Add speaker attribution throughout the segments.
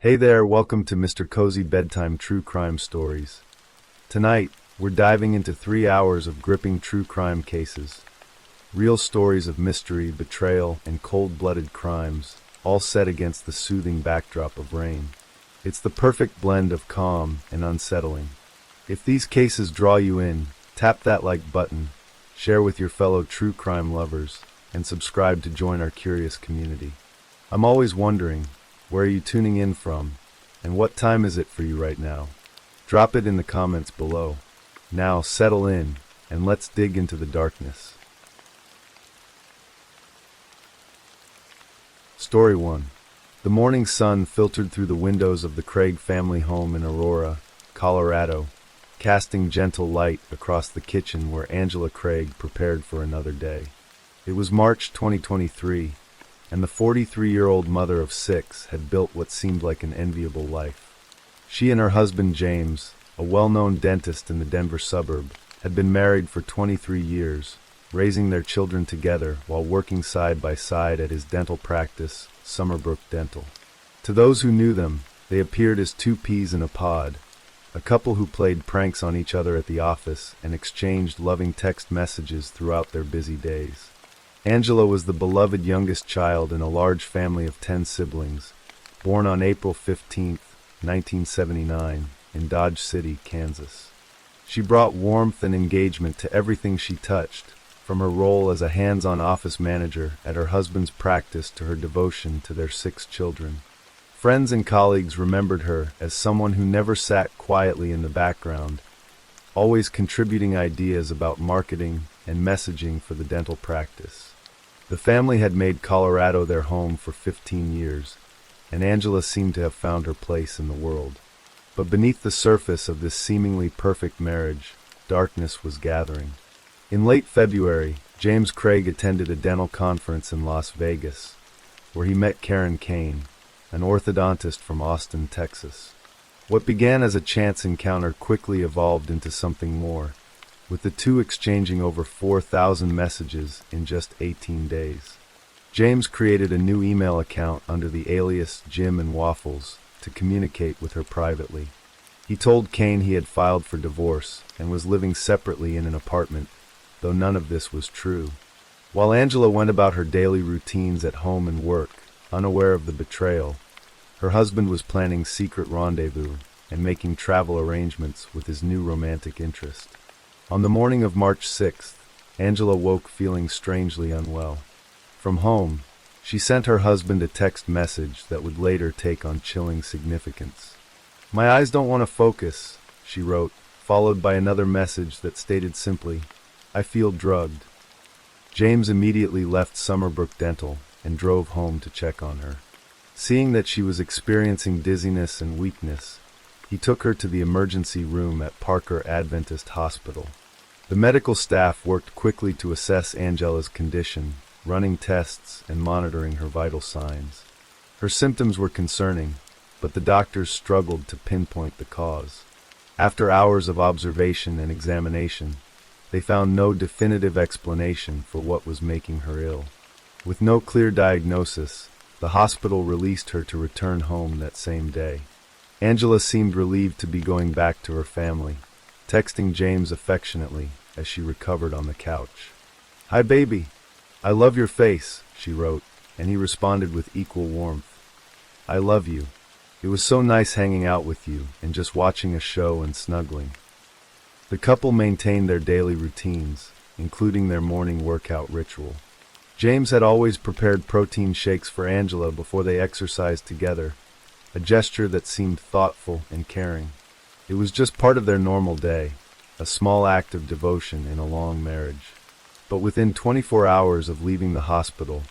Speaker 1: Hey there, welcome to Mr. Cozy Bedtime True Crime Stories. Tonight, we're diving into 3 hours of gripping true crime cases. Real stories of mystery, betrayal, and cold-blooded crimes, all set against the soothing backdrop of rain. It's the perfect blend of calm and unsettling. If these cases draw you in, tap that like button, share with your fellow true crime lovers, and subscribe to join our curious community. I'm always wondering, where are you tuning in from, and what time is it for you right now? Drop it in the comments below. Now settle in, and let's dig into the darkness. Story 1. The morning sun filtered through the windows of the Craig family home in Aurora, Colorado, casting gentle light across the kitchen where Angela Craig prepared for another day. It was March 2023, and the 43-year-old mother of 6 had built what seemed like an enviable life. She and her husband James, a well-known dentist in the Denver suburb, had been married for 23 years, raising their children together while working side by side at his dental practice, Summerbrook Dental. To those who knew them, they appeared as two peas in a pod, a couple who played pranks on each other at the office and exchanged loving text messages throughout their busy days. Angela was the beloved youngest child in a large family of 10 siblings, born on April 15, 1979, in Dodge City, Kansas. She brought warmth and engagement to everything she touched, from her role as a hands-on office manager at her husband's practice to her devotion to their 6 children. Friends and colleagues remembered her as someone who never sat quietly in the background, always contributing ideas about marketing and messaging for the dental practice. The family had made Colorado their home for 15 years, and Angela seemed to have found her place in the world. But beneath the surface of this seemingly perfect marriage, darkness was gathering. In late February, James Craig attended a dental conference in Las Vegas, where he met Karen Kane, an orthodontist from Austin, Texas. What began as a chance encounter quickly evolved into something more, with the two exchanging over 4,000 messages in just 18 days. James created a new email account under the alias Jim and Waffles to communicate with her privately. He told Kane he had filed for divorce and was living separately in an apartment, though none of this was true. While Angela went about her daily routines at home and work, unaware of the betrayal, her husband was planning secret rendezvous and making travel arrangements with his new romantic interest. On the morning of March 6th, Angela woke feeling strangely unwell. From home, she sent her husband a text message that would later take on chilling significance. "My eyes don't want to focus," she wrote, followed by another message that stated simply, "I feel drugged." James immediately left Summerbrook Dental and drove home to check on her. Seeing that she was experiencing dizziness and weakness, he took her to the emergency room at Parker Adventist Hospital. The medical staff worked quickly to assess Angela's condition, running tests and monitoring her vital signs. Her symptoms were concerning, but the doctors struggled to pinpoint the cause. After hours of observation and examination, they found no definitive explanation for what was making her ill. With no clear diagnosis, the hospital released her to return home that same day. Angela seemed relieved to be going back to her family, texting James affectionately as she recovered on the couch. "Hi baby, I love your face," she wrote, and he responded with equal warmth. "I love you. It was so nice hanging out with you and just watching a show and snuggling." The couple maintained their daily routines, including their morning workout ritual. James had always prepared protein shakes for Angela before they exercised together, a gesture that seemed thoughtful and caring. It was just part of their normal day, a small act of devotion in a long marriage. But within 24 hours of leaving the hospital,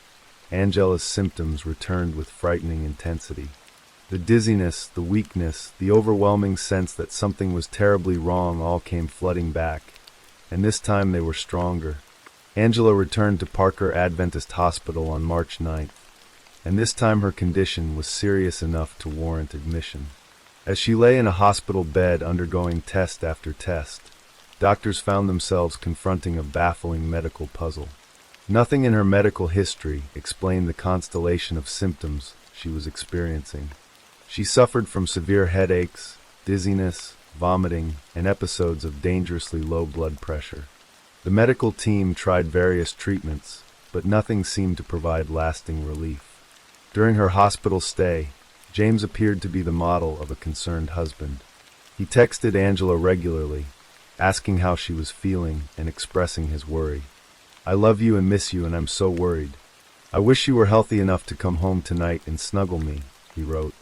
Speaker 1: Angela's symptoms returned with frightening intensity. The dizziness, the weakness, the overwhelming sense that something was terribly wrong all came flooding back, and this time they were stronger. Angela returned to Parker Adventist Hospital on March 9th, and this time her condition was serious enough to warrant admission. As she lay in a hospital bed undergoing test after test, doctors found themselves confronting a baffling medical puzzle. Nothing in her medical history explained the constellation of symptoms she was experiencing. She suffered from severe headaches, dizziness, vomiting, and episodes of dangerously low blood pressure. The medical team tried various treatments, but nothing seemed to provide lasting relief. During her hospital stay, James appeared to be the model of a concerned husband. He texted Angela regularly, asking how she was feeling and expressing his worry. "I love you and miss you, and I'm so worried. I wish you were healthy enough to come home tonight and snuggle me," he wrote.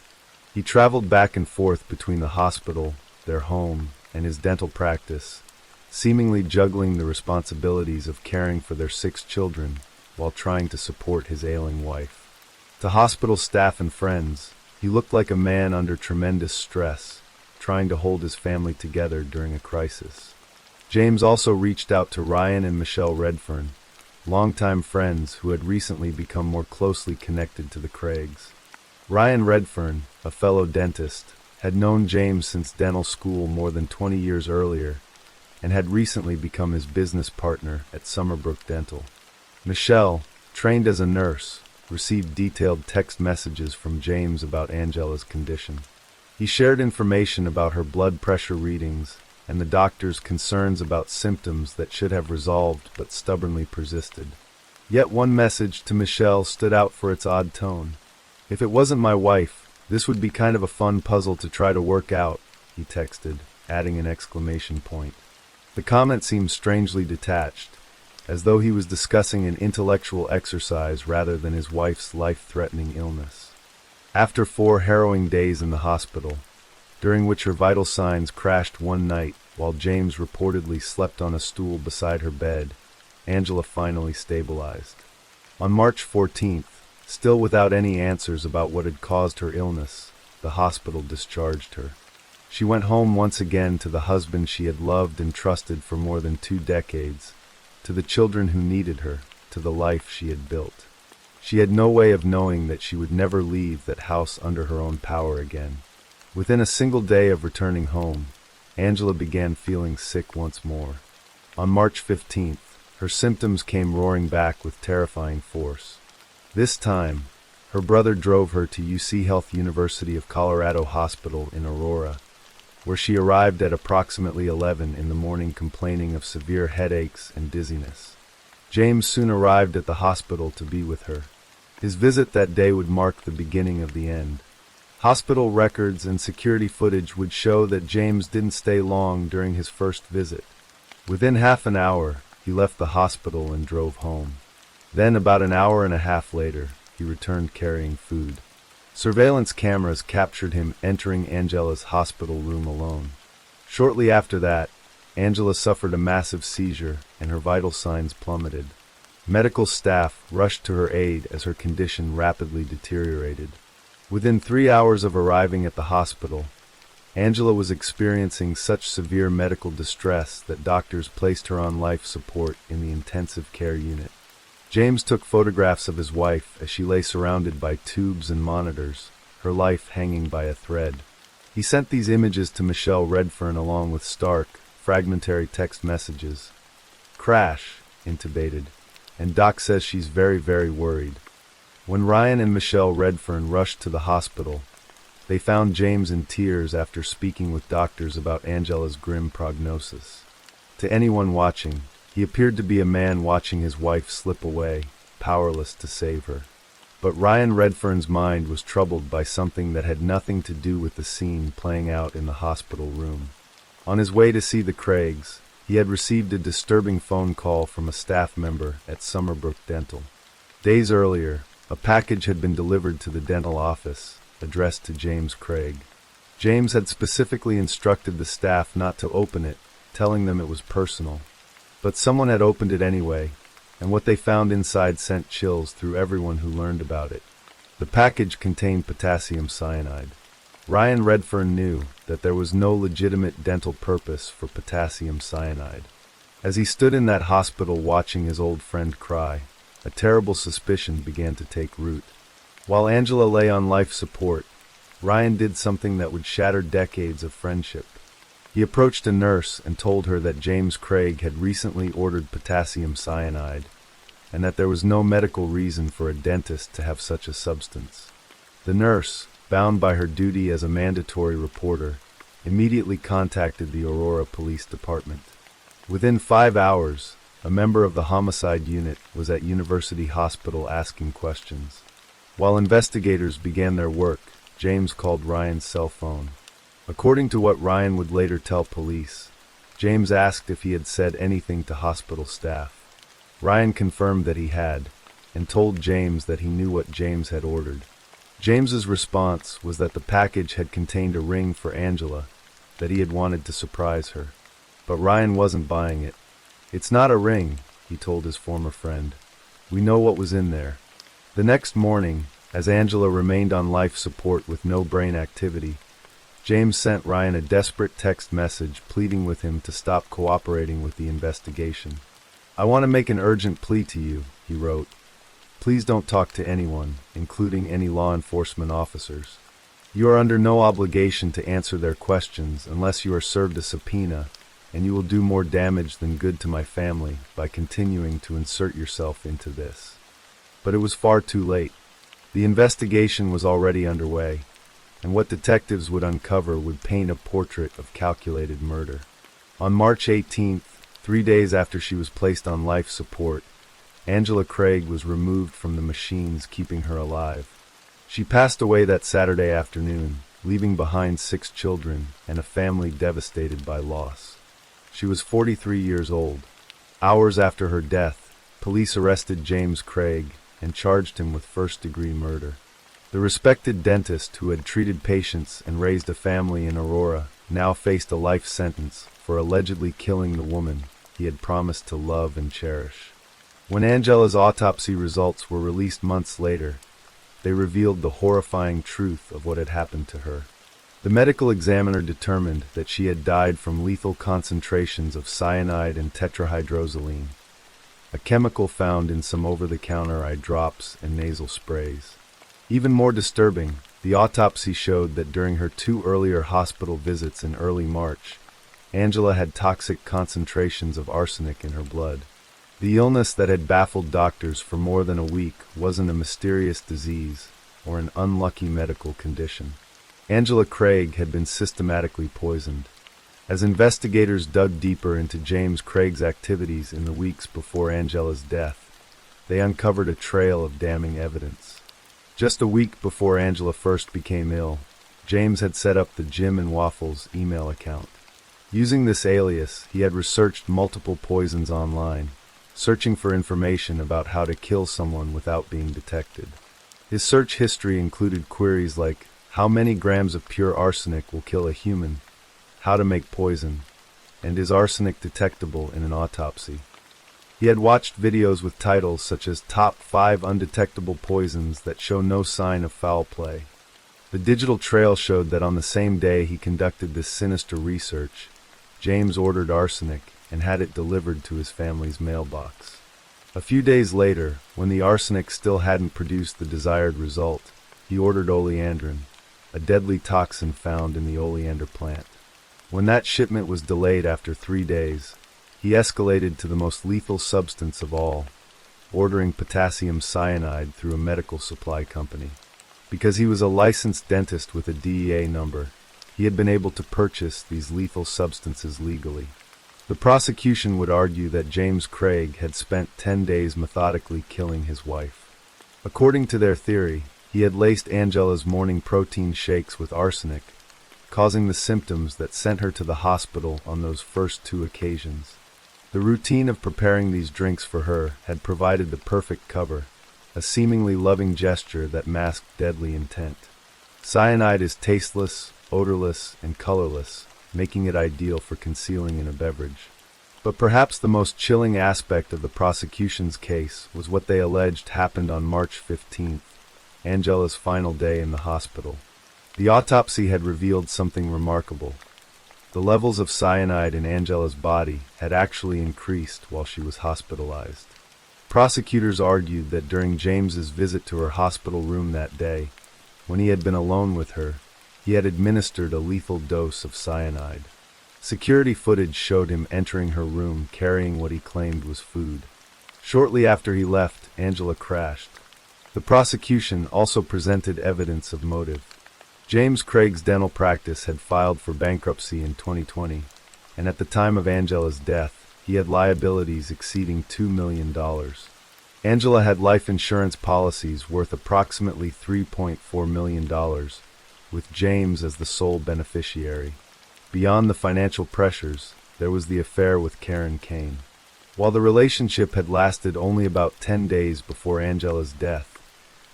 Speaker 1: He traveled back and forth between the hospital, their home, and his dental practice, seemingly juggling the responsibilities of caring for their 6 children while trying to support his ailing wife. To hospital staff and friends, he looked like a man under tremendous stress, trying to hold his family together during a crisis. James also reached out to Ryan and Michelle Redfern, longtime friends who had recently become more closely connected to the Craigs. Ryan Redfern, a fellow dentist, had known James since dental school more than 20 years earlier and had recently become his business partner at Summerbrook Dental. Michelle, trained as a nurse, received detailed text messages from James about Angela's condition. He shared information about her blood pressure readings and the doctor's concerns about symptoms that should have resolved but stubbornly persisted. Yet one message to Michelle stood out for its odd tone. "If it wasn't my wife, this would be kind of a fun puzzle to try to work out," he texted, adding an exclamation point. The comment seemed strangely detached, as though he was discussing an intellectual exercise rather than his wife's life-threatening illness. After 4 harrowing days in the hospital, during which her vital signs crashed one night while James reportedly slept on a stool beside her bed, Angela finally stabilized. On March 14th, still without any answers about what had caused her illness, the hospital discharged her. She went home once again to the husband she had loved and trusted for more than 2 decades, to the children who needed her, to the life she had built. She had no way of knowing that she would never leave that house under her own power again. Within a single day of returning home, Angela began feeling sick once more. On March 15th, her symptoms came roaring back with terrifying force. This time, her brother drove her to UC Health University of Colorado Hospital in Aurora, where she arrived at approximately 11 in the morning complaining of severe headaches and dizziness. James soon arrived at the hospital to be with her. His visit that day would mark the beginning of the end. Hospital records and security footage would show that James didn't stay long during his first visit. Within half an hour, he left the hospital and drove home. Then, about an hour and a half later, he returned carrying food. Surveillance cameras captured him entering Angela's hospital room alone. Shortly after that, Angela suffered a massive seizure and her vital signs plummeted. Medical staff rushed to her aid as her condition rapidly deteriorated. Within 3 hours of arriving at the hospital, Angela was experiencing such severe medical distress that doctors placed her on life support in the intensive care unit. James took photographs of his wife as she lay surrounded by tubes and monitors, her life hanging by a thread. He sent these images to Michelle Redfern along with stark, fragmentary text messages. "Crash," intubated, and Doc says she's very, very worried. When Ryan and Michelle Redfern rushed to the hospital, they found James in tears after speaking with doctors about Angela's grim prognosis. To anyone watching, he appeared to be a man watching his wife slip away, powerless to save her. But Ryan Redfern's mind was troubled by something that had nothing to do with the scene playing out in the hospital room. On his way to see the Craigs, he had received a disturbing phone call from a staff member at Summerbrook Dental. Days earlier, a package had been delivered to the dental office, addressed to James Craig. James had specifically instructed the staff not to open it, telling them it was personal. But someone had opened it anyway, and what they found inside sent chills through everyone who learned about it. The package contained potassium cyanide. Ryan Redfern knew that there was no legitimate dental purpose for potassium cyanide. As he stood in that hospital watching his old friend cry, a terrible suspicion began to take root. While Angela lay on life support, Ryan did something that would shatter decades of friendship. He approached a nurse and told her that James Craig had recently ordered potassium cyanide, and that there was no medical reason for a dentist to have such a substance. The nurse, bound by her duty as a mandatory reporter, immediately contacted the Aurora Police Department. Within 5 hours, a member of the homicide unit was at University Hospital asking questions. While investigators began their work, James called Ryan's cell phone. According to what Ryan would later tell police, James asked if he had said anything to hospital staff. Ryan confirmed that he had, and told James that he knew what James had ordered. James's response was that the package had contained a ring for Angela, that he had wanted to surprise her. But Ryan wasn't buying it. "It's not a ring," he told his former friend. "We know what was in there." The next morning, as Angela remained on life support with no brain activity, James sent Ryan a desperate text message pleading with him to stop cooperating with the investigation. "I want to make an urgent plea to you," he wrote. "Please don't talk to anyone, including any law enforcement officers. You are under no obligation to answer their questions unless you are served a subpoena, and you will do more damage than good to my family by continuing to insert yourself into this." But it was far too late. The investigation was already underway, and what detectives would uncover would paint a portrait of calculated murder. On March 18th, 3 days after she was placed on life support, Angela Craig was removed from the machines keeping her alive. She passed away that Saturday afternoon, leaving behind 6 children and a family devastated by loss. She was 43 years old. Hours after her death, police arrested James Craig and charged him with first-degree murder. The respected dentist who had treated patients and raised a family in Aurora now faced a life sentence for allegedly killing the woman he had promised to love and cherish. When Angela's autopsy results were released months later, they revealed the horrifying truth of what had happened to her. The medical examiner determined that she had died from lethal concentrations of cyanide and tetrahydrozoline, a chemical found in some over-the-counter eye drops and nasal sprays. Even more disturbing, the autopsy showed that during her 2 earlier hospital visits in early March, Angela had toxic concentrations of arsenic in her blood. The illness that had baffled doctors for more than a week wasn't a mysterious disease or an unlucky medical condition. Angela Craig had been systematically poisoned. As investigators dug deeper into James Craig's activities in the weeks before Angela's death, they uncovered a trail of damning evidence. Just a week before Angela first became ill, James had set up the Jim and Waffles email account. Using this alias, he had researched multiple poisons online, searching for information about how to kill someone without being detected. His search history included queries like, "How many grams of pure arsenic will kill a human?" "How to make poison?" and "Is arsenic detectable in an autopsy?" He had watched videos with titles such as "Top 5 Undetectable Poisons That Show No Sign of Foul Play." The digital trail showed that on the same day he conducted this sinister research, James ordered arsenic and had it delivered to his family's mailbox. A few days later, when the arsenic still hadn't produced the desired result, he ordered oleandrin, a deadly toxin found in the oleander plant. When that shipment was delayed after 3 days, he escalated to the most lethal substance of all, ordering potassium cyanide through a medical supply company. Because he was a licensed dentist with a DEA number, he had been able to purchase these lethal substances legally. The prosecution would argue that James Craig had spent 10 days methodically killing his wife. According to their theory, he had laced Angela's morning protein shakes with arsenic, causing the symptoms that sent her to the hospital on those first 2 occasions. The routine of preparing these drinks for her had provided the perfect cover, a seemingly loving gesture that masked deadly intent. Cyanide is tasteless, odorless, and colorless, making it ideal for concealing in a beverage. But perhaps the most chilling aspect of the prosecution's case was what they alleged happened on March 15th, Angela's final day in the hospital. The autopsy had revealed something remarkable. The levels of cyanide in Angela's body had actually increased while she was hospitalized. Prosecutors argued that during James's visit to her hospital room that day, when he had been alone with her, he had administered a lethal dose of cyanide. Security footage showed him entering her room carrying what he claimed was food. Shortly after he left, Angela crashed. The prosecution also presented evidence of motive. James Craig's dental practice had filed for bankruptcy in 2020, and at the time of Angela's death, he had liabilities exceeding $2 million. Angela had life insurance policies worth approximately $3.4 million, with James as the sole beneficiary. Beyond the financial pressures, there was the affair with Karen Kane. While the relationship had lasted only about 10 days before Angela's death,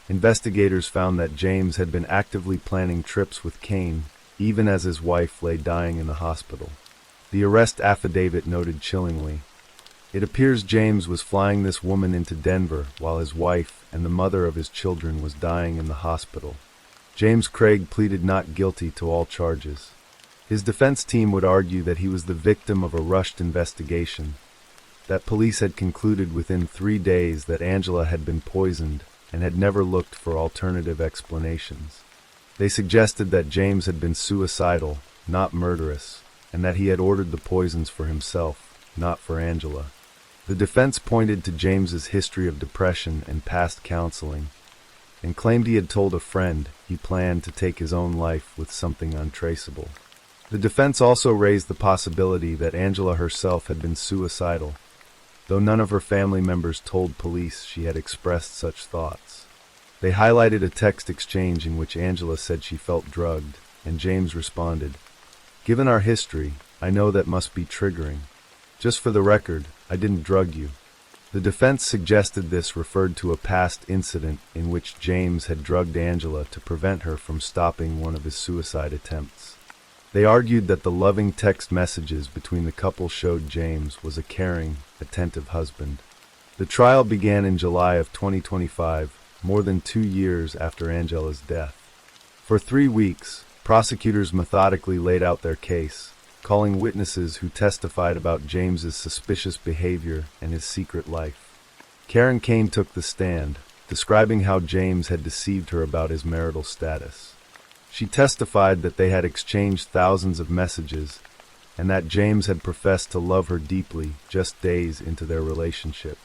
Speaker 1: investigators found that James had been actively planning trips with Kane, even as his wife lay dying in the hospital. The arrest affidavit noted chillingly, "It appears James was flying this woman into Denver while his wife and the mother of his children was dying in the hospital." James Craig pleaded not guilty to all charges. His defense team would argue that he was the victim of a rushed investigation, that police had concluded within 3 days that Angela had been poisoned and had never looked for alternative explanations. They suggested that James had been suicidal, not murderous, and that he had ordered the poisons for himself, not for Angela. The defense pointed to James's history of depression and past counseling, and claimed he had told a friend he planned to take his own life with something untraceable. The defense also raised the possibility that Angela herself had been suicidal, though none of her family members told police she had expressed such thoughts. They highlighted a text exchange in which Angela said she felt drugged, and James responded, "Given our history, I know that must be triggering. Just for the record, I didn't drug you." The defense suggested this referred to a past incident in which James had drugged Angela to prevent her from stopping one of his suicide attempts. They argued that the loving text messages between the couple showed James was a caring, attentive husband. The trial began in July of 2025, more than 2 years after Angela's death. For 3 weeks, prosecutors methodically laid out their case, calling witnesses who testified about James's suspicious behavior and his secret life. Karen Kane took the stand, describing how James had deceived her about his marital status. She testified that they had exchanged thousands of messages, and that James had professed to love her deeply just days into their relationship.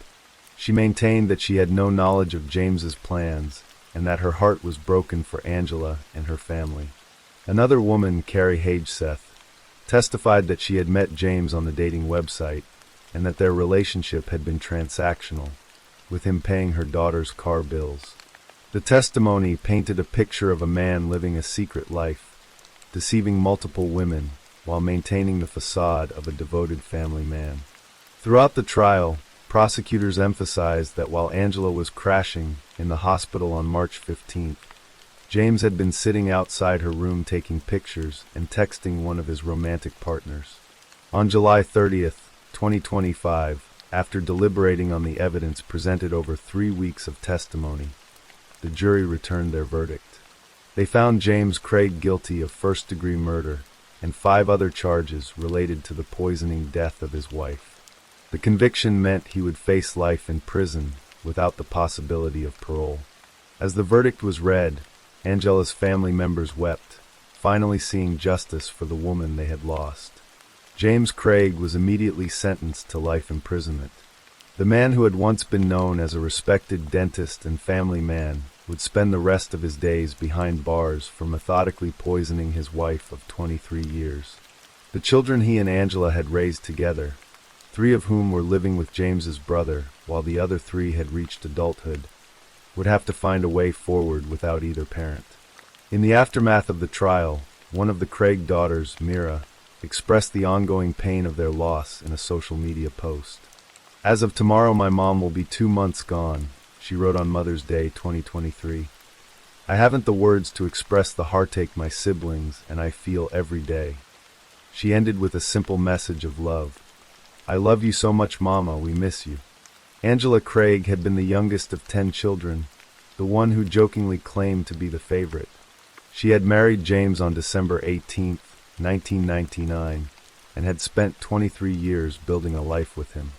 Speaker 1: She maintained that she had no knowledge of James's plans, and that her heart was broken for Angela and her family. Another woman, Carrie Hageseth, testified that she had met James on the dating website, and that their relationship had been transactional, with him paying her daughter's car bills. The testimony painted a picture of a man living a secret life, deceiving multiple women, while maintaining the facade of a devoted family man. Throughout the trial, prosecutors emphasized that while Angela was crashing in the hospital on March 15th, James had been sitting outside her room taking pictures and texting one of his romantic partners. On July 30th, 2025, after deliberating on the evidence presented over 3 weeks of testimony, the jury returned their verdict. They found James Craig guilty of first-degree murder and 5 other charges related to the poisoning death of his wife. The conviction meant he would face life in prison without the possibility of parole. As the verdict was read, Angela's family members wept, finally seeing justice for the woman they had lost. James Craig was immediately sentenced to life imprisonment. The man who had once been known as a respected dentist and family man would spend the rest of his days behind bars for methodically poisoning his wife of 23 years. The children he and Angela had raised together, 3 of whom were living with James's brother, while the other 3 had reached adulthood, would have to find a way forward without either parent. In the aftermath of the trial, one of the Craig daughters, Mira, expressed the ongoing pain of their loss in a social media post. "As of tomorrow, my mom will be 2 months gone," she wrote on Mother's Day 2023. "I haven't the words to express the heartache my siblings and I feel every day." She ended with a simple message of love. "I love you so much, Mama, we miss you." Angela Craig had been the youngest of 10 children, the one who jokingly claimed to be the favorite. She had married James on December 18, 1999, and had spent 23 years building a life with him.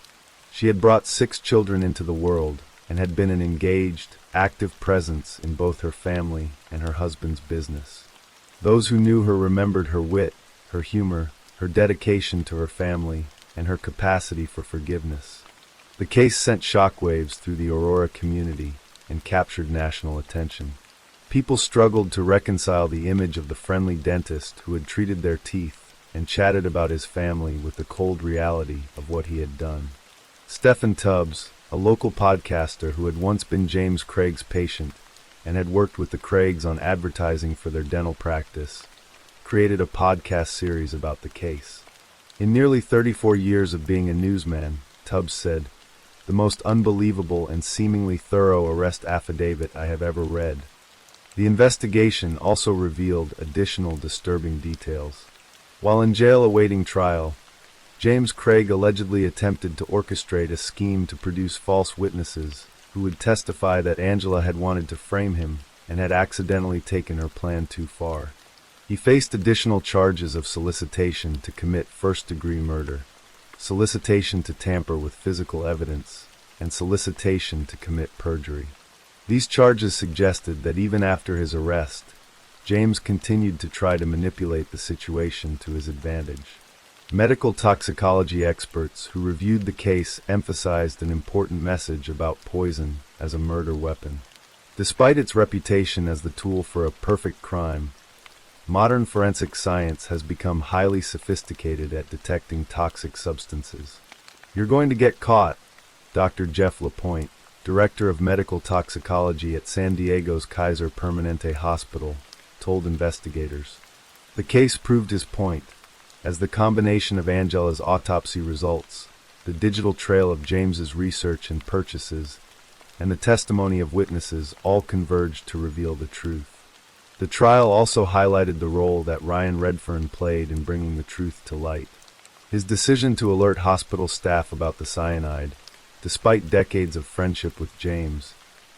Speaker 1: She had brought 6 children into the world and had been an engaged, active presence in both her family and her husband's business. Those who knew her remembered her wit, her humor, her dedication to her family, and her capacity for forgiveness. The case sent shockwaves through the Aurora community and captured national attention. People struggled to reconcile the image of the friendly dentist who had treated their teeth and chatted about his family with the cold reality of what he had done. Stephen Tubbs, a local podcaster who had once been James Craig's patient and had worked with the Craigs on advertising for their dental practice, created a podcast series about the case. In nearly 34 years of being a newsman, Tubbs said, "The most unbelievable and seemingly thorough arrest affidavit I have ever read." The investigation also revealed additional disturbing details. While in jail awaiting trial, James Craig allegedly attempted to orchestrate a scheme to produce false witnesses who would testify that Angela had wanted to frame him and had accidentally taken her plan too far. He faced additional charges of solicitation to commit first-degree murder, solicitation to tamper with physical evidence, and solicitation to commit perjury. These charges suggested that even after his arrest, James continued to try to manipulate the situation to his advantage. Medical toxicology experts who reviewed the case emphasized an important message about poison as a murder weapon. Despite its reputation as the tool for a perfect crime, modern forensic science has become highly sophisticated at detecting toxic substances. "You're going to get caught," Dr. Jeff Lapointe, director of medical toxicology at San Diego's Kaiser Permanente Hospital, told investigators. The case proved his point, as the combination of Angela's autopsy results, the digital trail of James's research and purchases, and the testimony of witnesses all converged to reveal the truth. The trial also highlighted the role that Ryan Redfern played in bringing the truth to light. His decision to alert hospital staff about the cyanide, despite decades of friendship with James,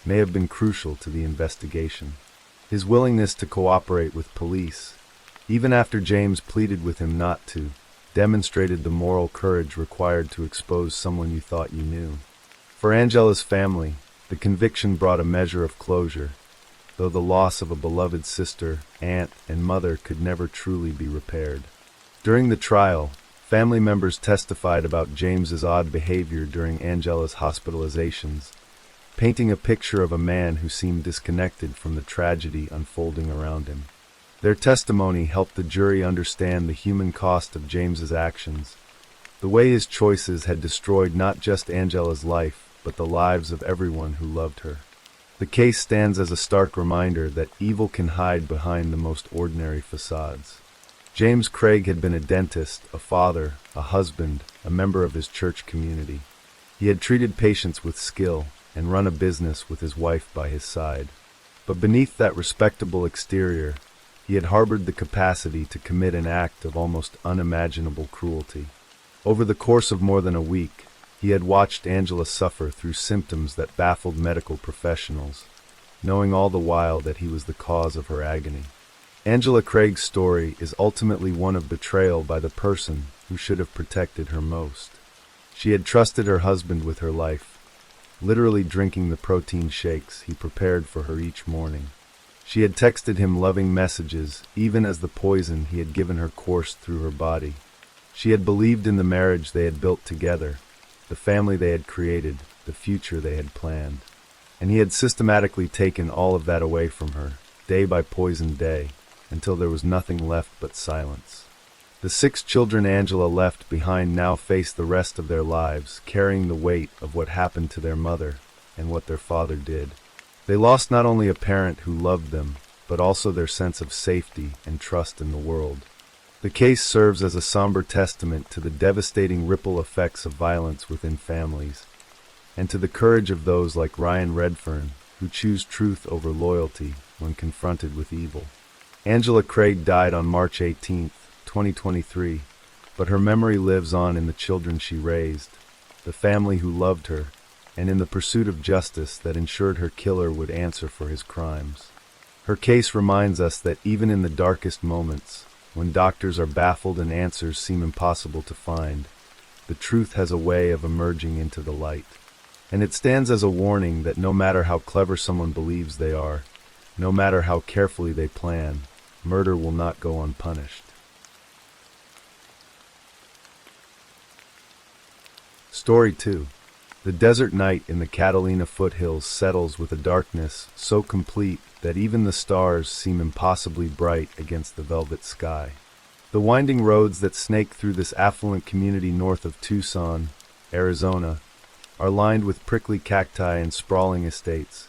Speaker 1: may have been crucial to the investigation. His willingness to cooperate with police, even after James pleaded with him not to, demonstrated the moral courage required to expose someone you thought you knew. For Angela's family, the conviction brought a measure of closure, though the loss of a beloved sister, aunt, and mother could never truly be repaired. During the trial, family members testified about James's odd behavior during Angela's hospitalizations, painting a picture of a man who seemed disconnected from the tragedy unfolding around him. Their testimony helped the jury understand the human cost of James's actions, the way his choices had destroyed not just Angela's life, but the lives of everyone who loved her. The case stands as a stark reminder that evil can hide behind the most ordinary facades. James Craig had been a dentist, a father, a husband, a member of his church community. He had treated patients with skill and run a business with his wife by his side. But beneath that respectable exterior, he had harbored the capacity to commit an act of almost unimaginable cruelty. Over the course of more than a week, he had watched Angela suffer through symptoms that baffled medical professionals, knowing all the while that he was the cause of her agony. Angela Craig's story is ultimately one of betrayal by the person who should have protected her most. She had trusted her husband with her life, literally drinking the protein shakes he prepared for her each morning. She had texted him loving messages, even as the poison he had given her coursed through her body. She had believed in the marriage they had built together, the family they had created, the future they had planned. And he had systematically taken all of that away from her, day by poisoned day, until there was nothing left but silence. The 6 children Angela left behind now faced the rest of their lives, carrying the weight of what happened to their mother and what their father did. They lost not only a parent who loved them, but also their sense of safety and trust in the world. The case serves as a somber testament to the devastating ripple effects of violence within families, and to the courage of those like Ryan Redfern, who choose truth over loyalty when confronted with evil. Angela Craig died on March 18, 2023, but her memory lives on in the children she raised, the family who loved her, and in the pursuit of justice that ensured her killer would answer for his crimes. Her case reminds us that even in the darkest moments, when doctors are baffled and answers seem impossible to find, the truth has a way of emerging into the light. And it stands as a warning that no matter how clever someone believes they are, no matter how carefully they plan, murder will not go unpunished. Story 2. The desert night in the Catalina foothills settles with a darkness so complete that even the stars seem impossibly bright against the velvet sky. The winding roads that snake through this affluent community north of Tucson, Arizona, are lined with prickly cacti and sprawling estates,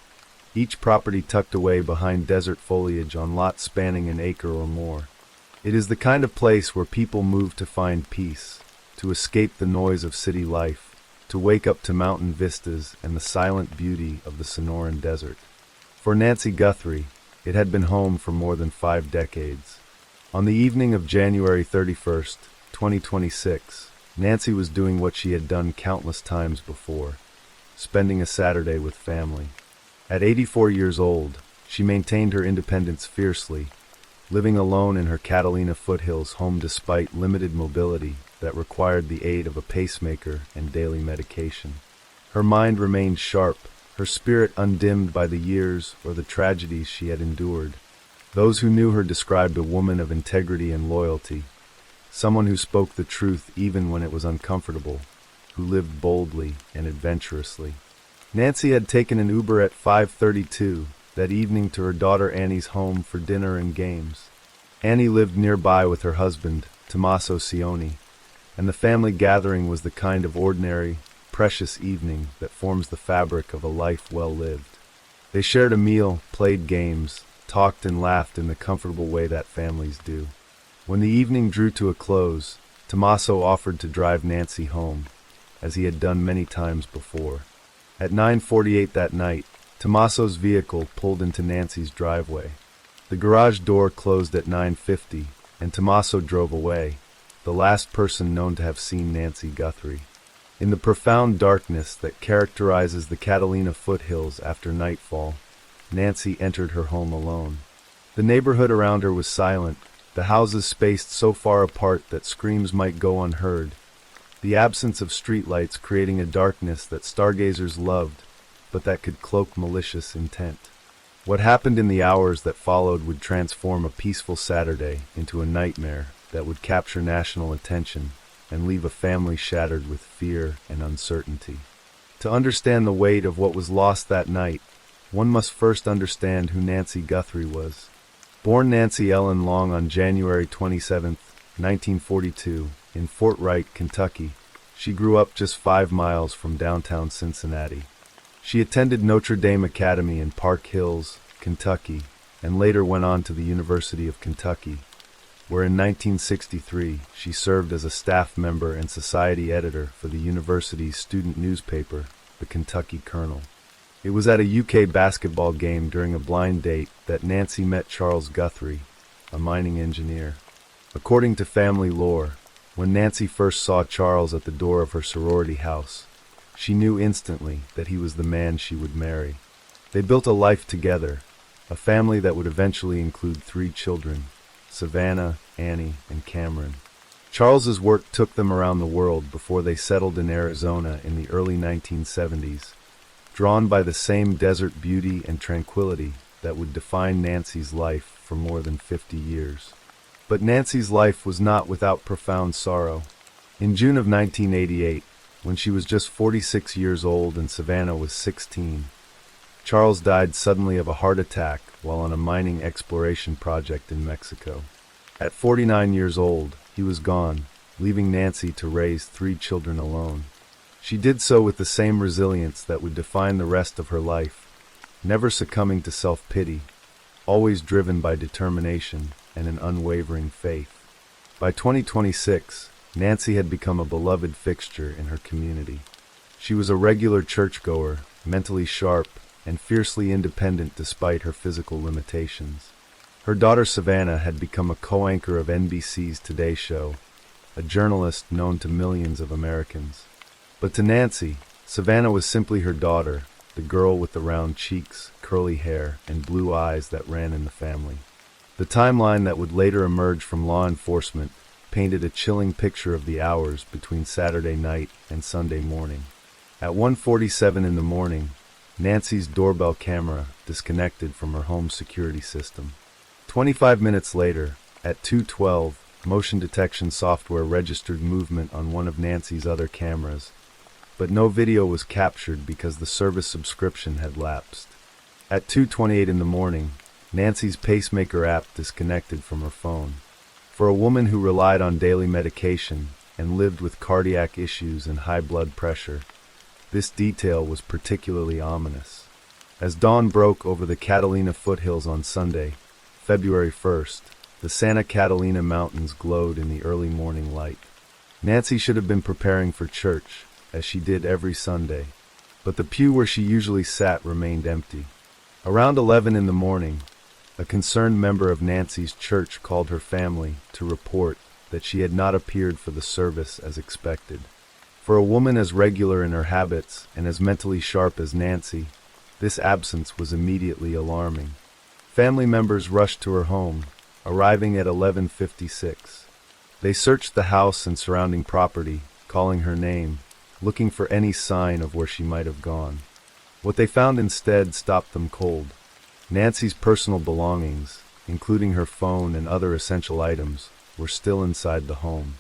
Speaker 1: each property tucked away behind desert foliage on lots spanning an acre or more. It is the kind of place where people move to find peace, to escape the noise of city life, to wake up to mountain vistas and the silent beauty of the Sonoran Desert. For Nancy Guthrie, it had been home for more than 5 decades. On the evening of January 31st, 2026, Nancy was doing what she had done countless times before, spending a Saturday with family. At 84 years old, she maintained her independence fiercely, living alone in her Catalina foothills home despite limited mobility that required the aid of a pacemaker and daily medication. Her mind remained sharp, her spirit undimmed by the years or the tragedies she had endured. Those who knew her described a woman of integrity and loyalty, someone who spoke the truth even when it was uncomfortable, who lived boldly and adventurously. Nancy had taken an Uber at 5:32 that evening to her daughter Annie's home for dinner and games. Annie lived nearby with her husband, Tommaso Cioni, and the family gathering was the kind of ordinary, precious evening that forms the fabric of a life well lived. They shared a meal, played games, talked and laughed in the comfortable way that families do. When the evening drew to a close, Tommaso offered to drive Nancy home, as he had done many times before. At 9:48 that night, Tommaso's vehicle pulled into Nancy's driveway. The garage door closed at 9:50, and Tommaso drove away, the last person known to have seen Nancy Guthrie. In the profound darkness that characterizes the Catalina foothills after nightfall, Nancy entered her home alone. The neighborhood around her was silent, the houses spaced so far apart that screams might go unheard, the absence of streetlights creating a darkness that stargazers loved, but that could cloak malicious intent. What happened in the hours that followed would transform a peaceful Saturday into a nightmare that would capture national attention and leave a family shattered with fear and uncertainty. To understand the weight of what was lost that night, one must first understand who Nancy Guthrie was. Born Nancy Ellen Long on January 27, 1942, in Fort Wright, Kentucky, she grew up just 5 miles from downtown Cincinnati. She attended Notre Dame Academy in Park Hills, Kentucky, and later went on to the University of Kentucky, where in 1963 she served as a staff member and society editor for the university's student newspaper, the Kentucky Colonel. It was at a UK basketball game during a blind date that Nancy met Charles Guthrie, a mining engineer. According to family lore, when Nancy first saw Charles at the door of her sorority house, she knew instantly that he was the man she would marry. They built a life together, a family that would eventually include 3 children, Savannah, Annie, and Cameron. Charles's work took them around the world before they settled in Arizona in the early 1970s, drawn by the same desert beauty and tranquility that would define Nancy's life for more than 50 years. But Nancy's life was not without profound sorrow. In June of 1988, when she was just 46 years old and Savannah was 16, Charles died suddenly of a heart attack while on a mining exploration project in Mexico. At 49 years old, he was gone, leaving Nancy to raise 3 children alone. She did so with the same resilience that would define the rest of her life, never succumbing to self-pity, always driven by determination and an unwavering faith. By 2026, Nancy had become a beloved fixture in her community. She was a regular churchgoer, mentally sharp, and fiercely independent despite her physical limitations. Her daughter Savannah had become a co-anchor of NBC's Today Show, a journalist known to millions of Americans. But to Nancy, Savannah was simply her daughter, the girl with the round cheeks, curly hair, and blue eyes that ran in the family. The timeline that would later emerge from law enforcement painted a chilling picture of the hours between Saturday night and Sunday morning. At 1:47 in the morning, Nancy's doorbell camera disconnected from her home security system. 25 minutes later, at 2:12, motion detection software registered movement on one of Nancy's other cameras, but no video was captured because the service subscription had lapsed. At 2:28 in the morning, Nancy's pacemaker app disconnected from her phone. For a woman who relied on daily medication and lived with cardiac issues and high blood pressure, this detail was particularly ominous. As dawn broke over the Catalina foothills on Sunday, February 1st, the Santa Catalina Mountains glowed in the early morning light. Nancy should have been preparing for church, as she did every Sunday, but the pew where she usually sat remained empty. Around 11 in the morning, a concerned member of Nancy's church called her family to report that she had not appeared for the service as expected. For a woman as regular in her habits and as mentally sharp as Nancy, this absence was immediately alarming. Family members rushed to her home, arriving at 11:56. They searched the house and surrounding property, calling her name, looking for any sign of where she might have gone. What they found instead stopped them cold. Nancy's personal belongings, including her phone and other essential items, were still inside the home.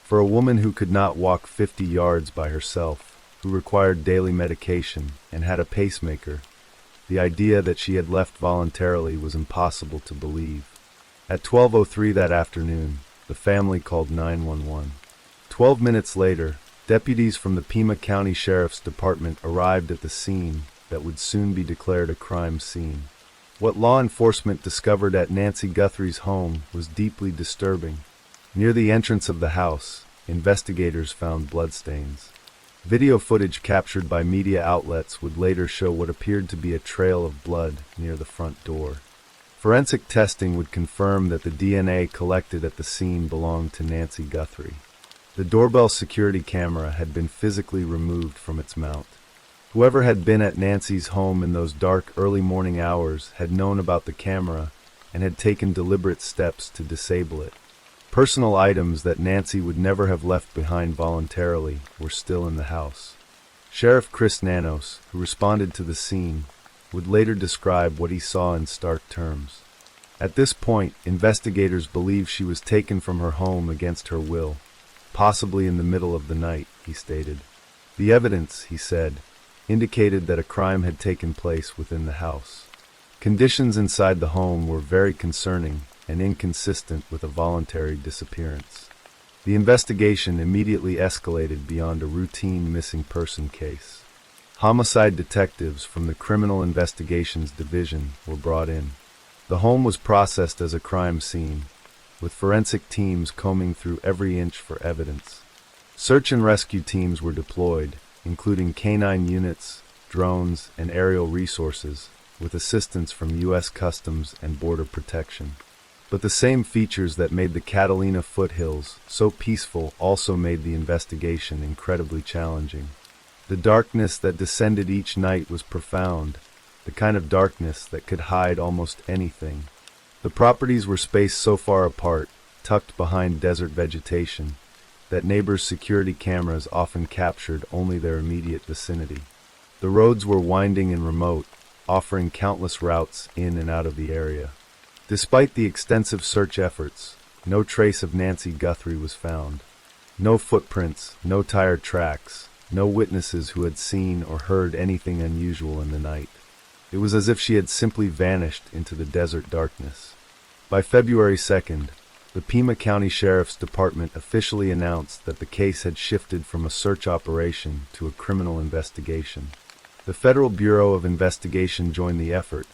Speaker 1: For a woman who could not walk 50 yards by herself, who required daily medication and had a pacemaker, the idea that she had left voluntarily was impossible to believe. At 12:03 that afternoon, the family called 911. 12 minutes later, deputies from the Pima County Sheriff's Department arrived at the scene that would soon be declared a crime scene. What law enforcement discovered at Nancy Guthrie's home was deeply disturbing. Near the entrance of the house, investigators found bloodstains. Video footage captured by media outlets would later show what appeared to be a trail of blood near the front door. Forensic testing would confirm that the DNA collected at the scene belonged to Nancy Guthrie. The doorbell security camera had been physically removed from its mount. Whoever had been at Nancy's home in those dark early morning hours had known about the camera and had taken deliberate steps to disable it. Personal items that Nancy would never have left behind voluntarily were still in the house. Sheriff Chris Nanos, who responded to the scene, would later describe what he saw in stark terms. At this point, investigators believe she was taken from her home against her will, possibly in the middle of the night, he stated. The evidence, he said, indicated that a crime had taken place within the house. Conditions inside the home were very concerning and inconsistent with a voluntary disappearance. The investigation immediately escalated beyond a routine missing person case. Homicide detectives from the Criminal Investigations Division were brought in. The home was processed as a crime scene, with forensic teams combing through every inch for evidence. Search and rescue teams were deployed, including canine units, drones, and aerial resources, with assistance from U.S. Customs and Border Protection. But the same features that made the Catalina foothills so peaceful also made the investigation incredibly challenging. The darkness that descended each night was profound, the kind of darkness that could hide almost anything. The properties were spaced so far apart, tucked behind desert vegetation, that neighbors' security cameras often captured only their immediate vicinity. The roads were winding and remote, offering countless routes in and out of the area. Despite the extensive search efforts, no trace of Nancy Guthrie was found. No footprints, no tire tracks, no witnesses who had seen or heard anything unusual in the night. It was as if she had simply vanished into the desert darkness. By February 2nd, the Pima County Sheriff's Department officially announced that the case had shifted from a search operation to a criminal investigation. The Federal Bureau of Investigation joined the effort,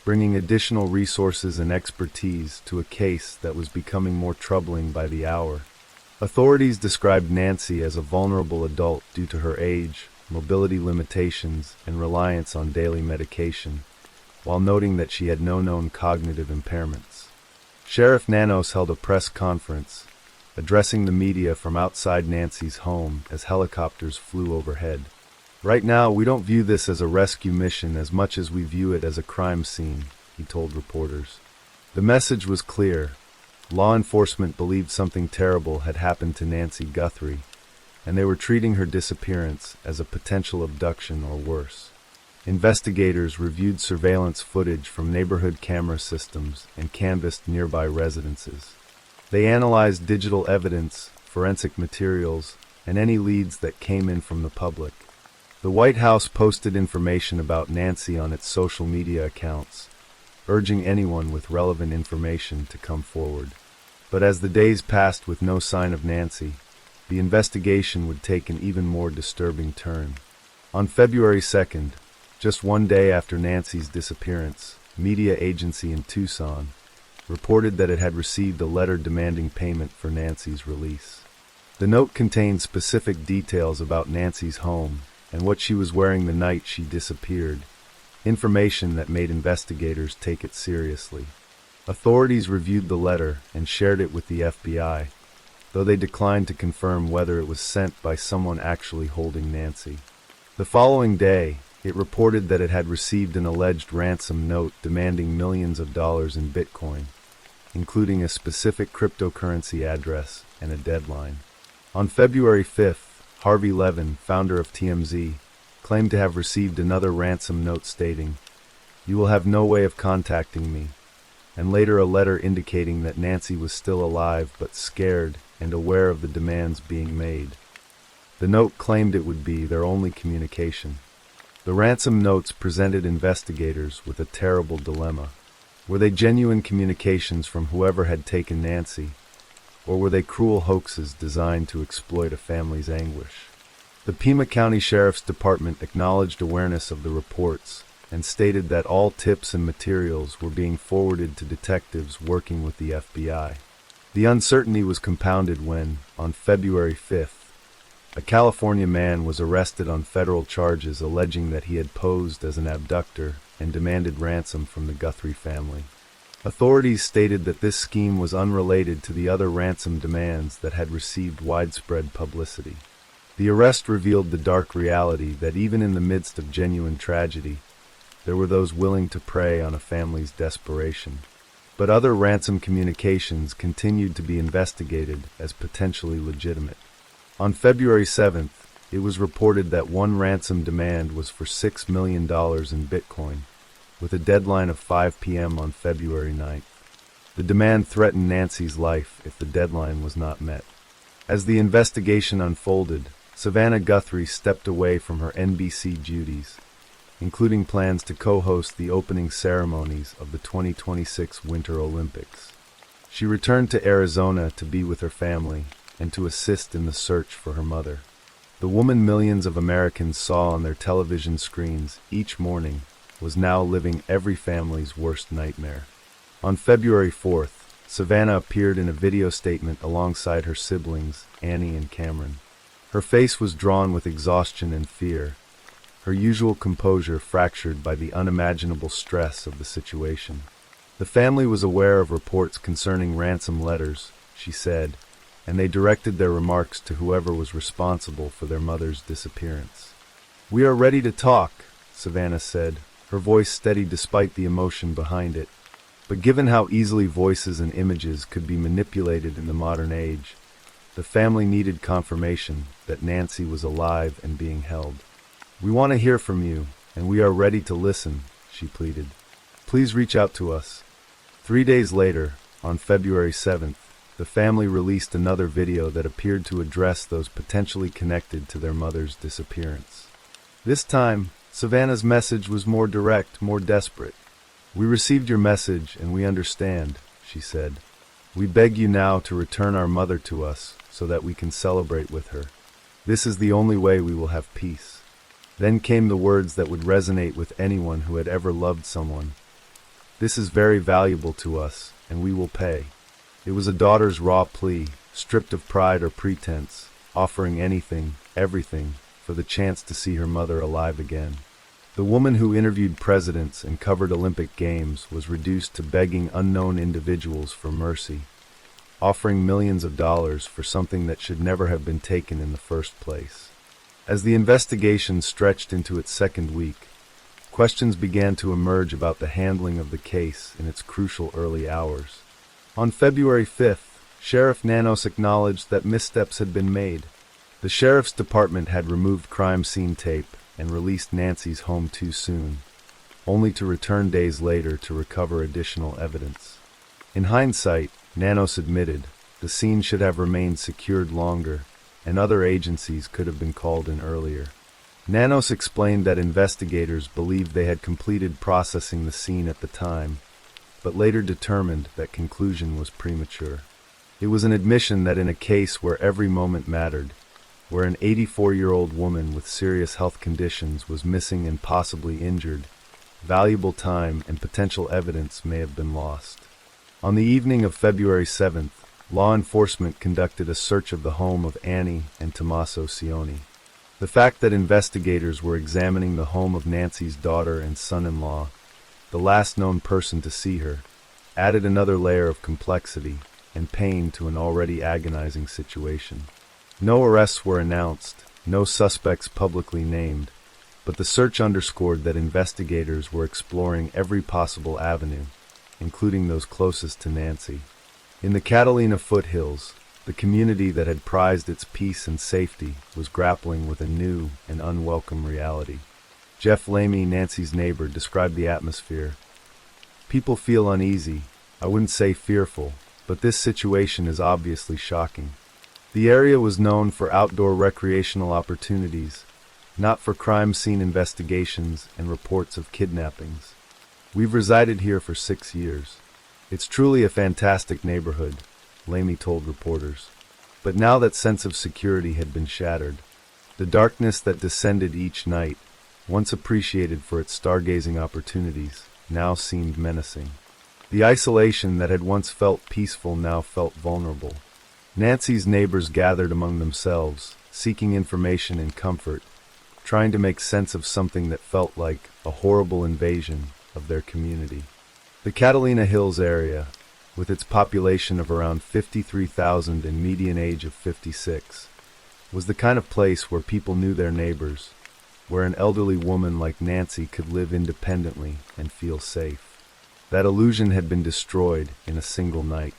Speaker 1: bringing additional resources and expertise to a case that was becoming more troubling by the hour. Authorities described Nancy as a vulnerable adult due to her age, mobility limitations, and reliance on daily medication, while noting that she had no known cognitive impairments. Sheriff Nanos held a press conference, addressing the media from outside Nancy's home as helicopters flew overhead. "Right now, we don't view this as a rescue mission as much as we view it as a crime scene," he told reporters. The message was clear. Law enforcement believed something terrible had happened to Nancy Guthrie, and they were treating her disappearance as a potential abduction or worse. Investigators reviewed surveillance footage from neighborhood camera systems and canvassed nearby residences. They analyzed digital evidence, forensic materials, and any leads that came in from the public. The White House posted information about Nancy on its social media accounts, urging anyone with relevant information to come forward. But as the days passed with no sign of Nancy, the investigation would take an even more disturbing turn. On February 2nd, just one day after Nancy's disappearance, a media agency in Tucson reported that it had received a letter demanding payment for Nancy's release. The note contained specific details about Nancy's home and what she was wearing the night she disappeared, information that made investigators take it seriously. Authorities reviewed the letter and shared it with the FBI, though they declined to confirm whether it was sent by someone actually holding Nancy. The following day, it reported that it had received an alleged ransom note demanding millions of dollars in Bitcoin, including a specific cryptocurrency address and a deadline. On February 5th, Harvey Levin, founder of TMZ, claimed to have received another ransom note stating, "You will have no way of contacting me," and later a letter indicating that Nancy was still alive but scared and aware of the demands being made. The note claimed it would be their only communication. The ransom notes presented investigators with a terrible dilemma. Were they genuine communications from whoever had taken Nancy, or were they cruel hoaxes designed to exploit a family's anguish? The Pima County Sheriff's Department acknowledged awareness of the reports and stated that all tips and materials were being forwarded to detectives working with the FBI. The uncertainty was compounded when, on February 5th, a California man was arrested on federal charges alleging that he had posed as an abductor and demanded ransom from the Guthrie family. Authorities stated that this scheme was unrelated to the other ransom demands that had received widespread publicity. The arrest revealed the dark reality that even in the midst of genuine tragedy, there were those willing to prey on a family's desperation. But other ransom communications continued to be investigated as potentially legitimate. On February 7th, it was reported that one ransom demand was for $6 million in Bitcoin, with a deadline of 5 p.m. on February 9th. The demand threatened Nancy's life if the deadline was not met. As the investigation unfolded, Savannah Guthrie stepped away from her NBC duties, including plans to co-host the opening ceremonies of the 2026 Winter Olympics. She returned to Arizona to be with her family and to assist in the search for her mother. The woman millions of Americans saw on their television screens each morning was now living every family's worst nightmare. On February 4th, Savannah appeared in a video statement alongside her siblings, Annie and Cameron. Her face was drawn with exhaustion and fear, her usual composure fractured by the unimaginable stress of the situation. The family was aware of reports concerning ransom letters, she said, and they directed their remarks to whoever was responsible for their mother's disappearance. "We are ready to talk," Savannah said, her voice steady despite the emotion behind it. But given how easily voices and images could be manipulated in the modern age, the family needed confirmation that Nancy was alive and being held. "We want to hear from you, and we are ready to listen," she pleaded. "Please reach out to us." 3 days later, on February 7th, the family released another video that appeared to address those potentially connected to their mother's disappearance. This time, Savannah's message was more direct, more desperate. "We received your message and we understand," she said. "We beg you now to return our mother to us so that we can celebrate with her. This is the only way we will have peace." Then came the words that would resonate with anyone who had ever loved someone. "This is very valuable to us, and we will pay." It was a daughter's raw plea, stripped of pride or pretense, offering anything, everything, for the chance to see her mother alive again. The woman who interviewed presidents and covered Olympic Games was reduced to begging unknown individuals for mercy, offering millions of dollars for something that should never have been taken in the first place. As the investigation stretched into its second week, questions began to emerge about the handling of the case in its crucial early hours. On February 5th, Sheriff Nanos acknowledged that missteps had been made. The sheriff's department had removed crime scene tape and released Nancy's home too soon, only to return days later to recover additional evidence. In hindsight, Nanos admitted the scene should have remained secured longer, and other agencies could have been called in earlier. Nanos explained that investigators believed they had completed processing the scene at the time, but later determined that conclusion was premature. It was an admission that in a case where every moment mattered, where an 84-year-old woman with serious health conditions was missing and possibly injured, valuable time and potential evidence may have been lost. On the evening of February 7th, law enforcement conducted a search of the home of Annie and Tommaso Cioni. The fact that investigators were examining the home of Nancy's daughter and son-in-law, the last known person to see her, added another layer of complexity and pain to an already agonizing situation. No arrests were announced, no suspects publicly named, but the search underscored that investigators were exploring every possible avenue, including those closest to Nancy. In the Catalina foothills, the community that had prized its peace and safety was grappling with a new and unwelcome reality. Jeff Lamy, Nancy's neighbor, described the atmosphere. People feel uneasy, I wouldn't say fearful, but this situation is obviously shocking. The area was known for outdoor recreational opportunities, not for crime scene investigations and reports of kidnappings. We've resided here for 6 years. It's truly a fantastic neighborhood, Lamy told reporters. But now that sense of security had been shattered. The darkness that descended each night, once appreciated for its stargazing opportunities, now seemed menacing. The isolation that had once felt peaceful now felt vulnerable. Nancy's neighbors gathered among themselves, seeking information and comfort, trying to make sense of something that felt like a horrible invasion of their community. The Catalina Hills area, with its population of around 53,000 and median age of 56, was the kind of place where people knew their neighbors, where an elderly woman like Nancy could live independently and feel safe. That illusion had been destroyed in a single night.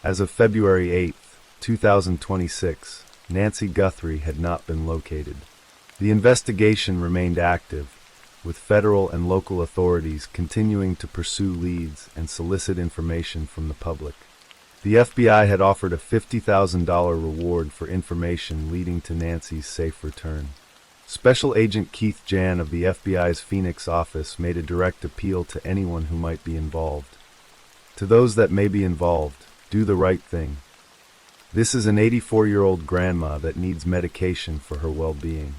Speaker 1: As of February 8, 2026, Nancy Guthrie had not been located. The investigation remained active, with federal and local authorities continuing to pursue leads and solicit information from the public. The FBI had offered a $50,000 reward for information leading to Nancy's safe return. Special Agent Keith Jan of the FBI's Phoenix office made a direct appeal to anyone who might be involved. To those that may be involved, do the right thing. This is an 84-year-old grandma that needs medication for her well-being.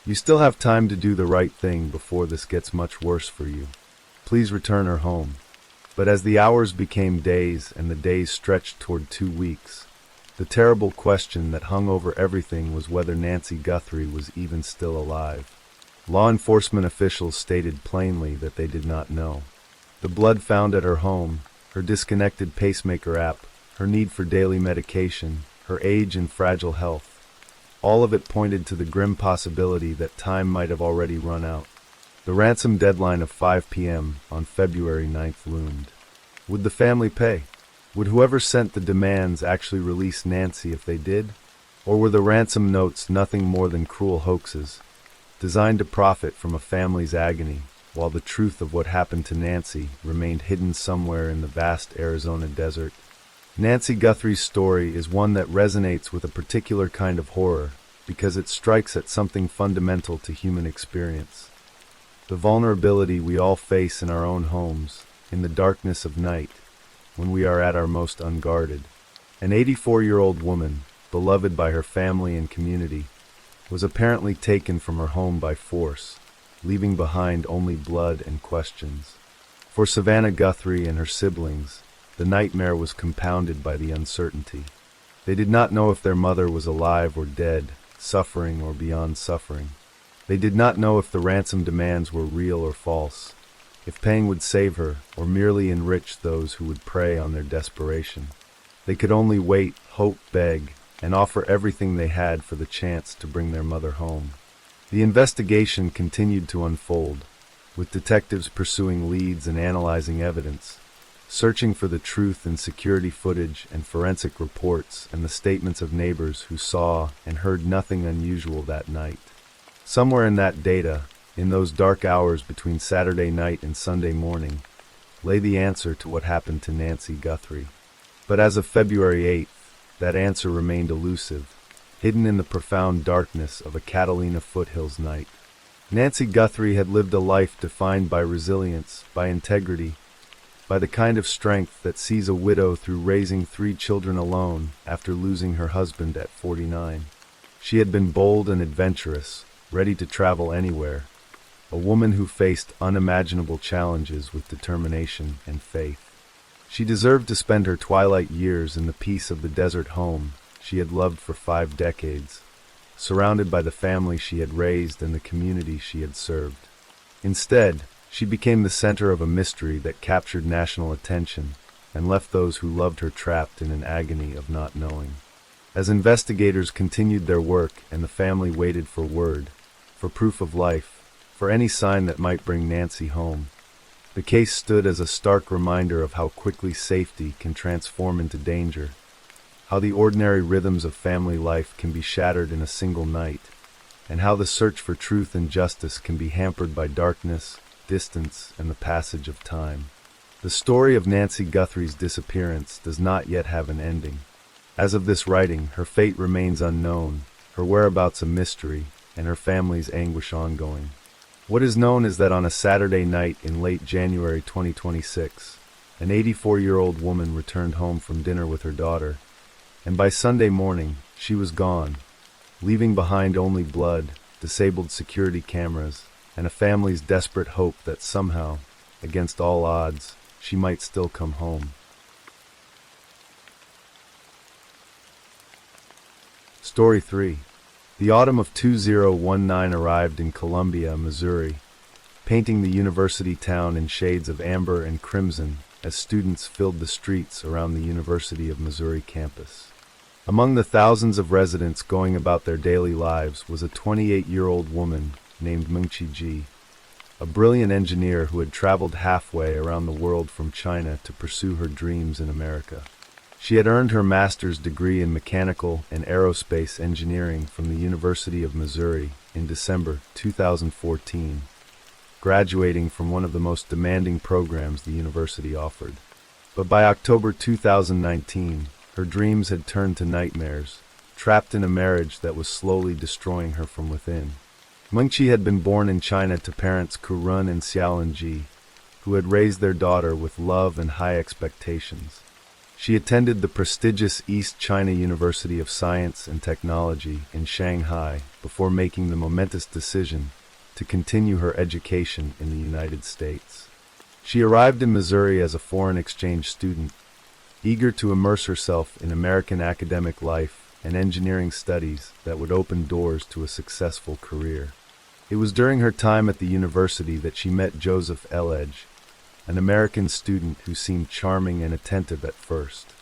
Speaker 1: You still have time to do the right thing before this gets much worse for you. Please return her home. But as the hours became days and the days stretched toward 2 weeks, the terrible question that hung over everything was whether Nancy Guthrie was even still alive. Law enforcement officials stated plainly that they did not know. The blood found at her home, her disconnected pacemaker app, her need for daily medication, her age and fragile health, all of it pointed to the grim possibility that time might have already run out. The ransom deadline of 5 p.m. on February 9th loomed. Would the family pay? Would whoever sent the demands actually release Nancy if they did? Or were the ransom notes nothing more than cruel hoaxes, designed to profit from a family's agony, while the truth of what happened to Nancy remained hidden somewhere in the vast Arizona desert? Nancy Guthrie's story is one that resonates with a particular kind of horror because it strikes at something fundamental to human experience. The vulnerability we all face in our own homes, in the darkness of night, when we are at our most unguarded. An 84-year-old woman, beloved by her family and community, was apparently taken from her home by force, leaving behind only blood and questions. For Savannah Guthrie and her siblings, the nightmare was compounded by the uncertainty. They did not know if their mother was alive or dead, suffering or beyond suffering. They did not know if the ransom demands were real or false, if paying would save her or merely enrich those who would prey on their desperation. They could only wait, hope, beg, and offer everything they had for the chance to bring their mother home. The investigation continued to unfold, with detectives pursuing leads and analyzing evidence, searching for the truth in security footage and forensic reports and the statements of neighbors who saw and heard nothing unusual that night. Somewhere in that data, in those dark hours between Saturday night and Sunday morning, lay the answer to what happened to Nancy Guthrie. But as of February 8th, that answer remained elusive, hidden in the profound darkness of a Catalina foothills night. Nancy Guthrie had lived a life defined by resilience, by integrity, by by the kind of strength that sees a widow through raising 3 children alone after losing her husband at 49. She had been bold and adventurous, ready to travel anywhere, a woman who faced unimaginable challenges with determination and faith. She deserved to spend her twilight years in the peace of the desert home she had loved for 5 decades, surrounded by the family she had raised and the community she had served. Instead, she became the center of a mystery that captured national attention and left those who loved her trapped in an agony of not knowing. As investigators continued their work and the family waited for word, for proof of life, for any sign that might bring Nancy home, the case stood as a stark reminder of how quickly safety can transform into danger, how the ordinary rhythms of family life can be shattered in a single night, and how the search for truth and justice can be hampered by darkness, distance, and the passage of time. The story of Nancy Guthrie's disappearance does not yet have an ending. As of this writing, her fate remains unknown, her whereabouts a mystery, and her family's anguish ongoing. What is known is that on a Saturday night in late January 2026, an 84-year-old woman returned home from dinner with her daughter, and by Sunday morning, she was gone, leaving behind only blood, disabled security cameras, and a family's desperate hope that somehow, against all odds, she might still come home. Story 3. The autumn of 2019 arrived in Columbia, Missouri, painting the university town in shades of amber and crimson as students filled the streets around the University of Missouri campus. Among the thousands of residents going about their daily lives was a 28-year-old woman named Mengqi Ji, a brilliant engineer who had traveled halfway around the world from China to pursue her dreams in America. She had earned her master's degree in mechanical and aerospace engineering from the University of Missouri in December 2014, graduating from one of the most demanding programs the university offered. But by October 2019, her dreams had turned to nightmares, trapped in a marriage that was slowly destroying her from within. Mengqi had been born in China to parents Kurun and Xiaolin Ji, who had raised their daughter with love and high expectations. She attended the prestigious East China University of Science and Technology in Shanghai before making the momentous decision to continue her education in the United States. She arrived in Missouri as a foreign exchange student, eager to immerse herself in American academic life and engineering studies that would open doors to a successful career. It was during her time at the university that she met Joseph Elledge, an American student who seemed charming and attentive at first.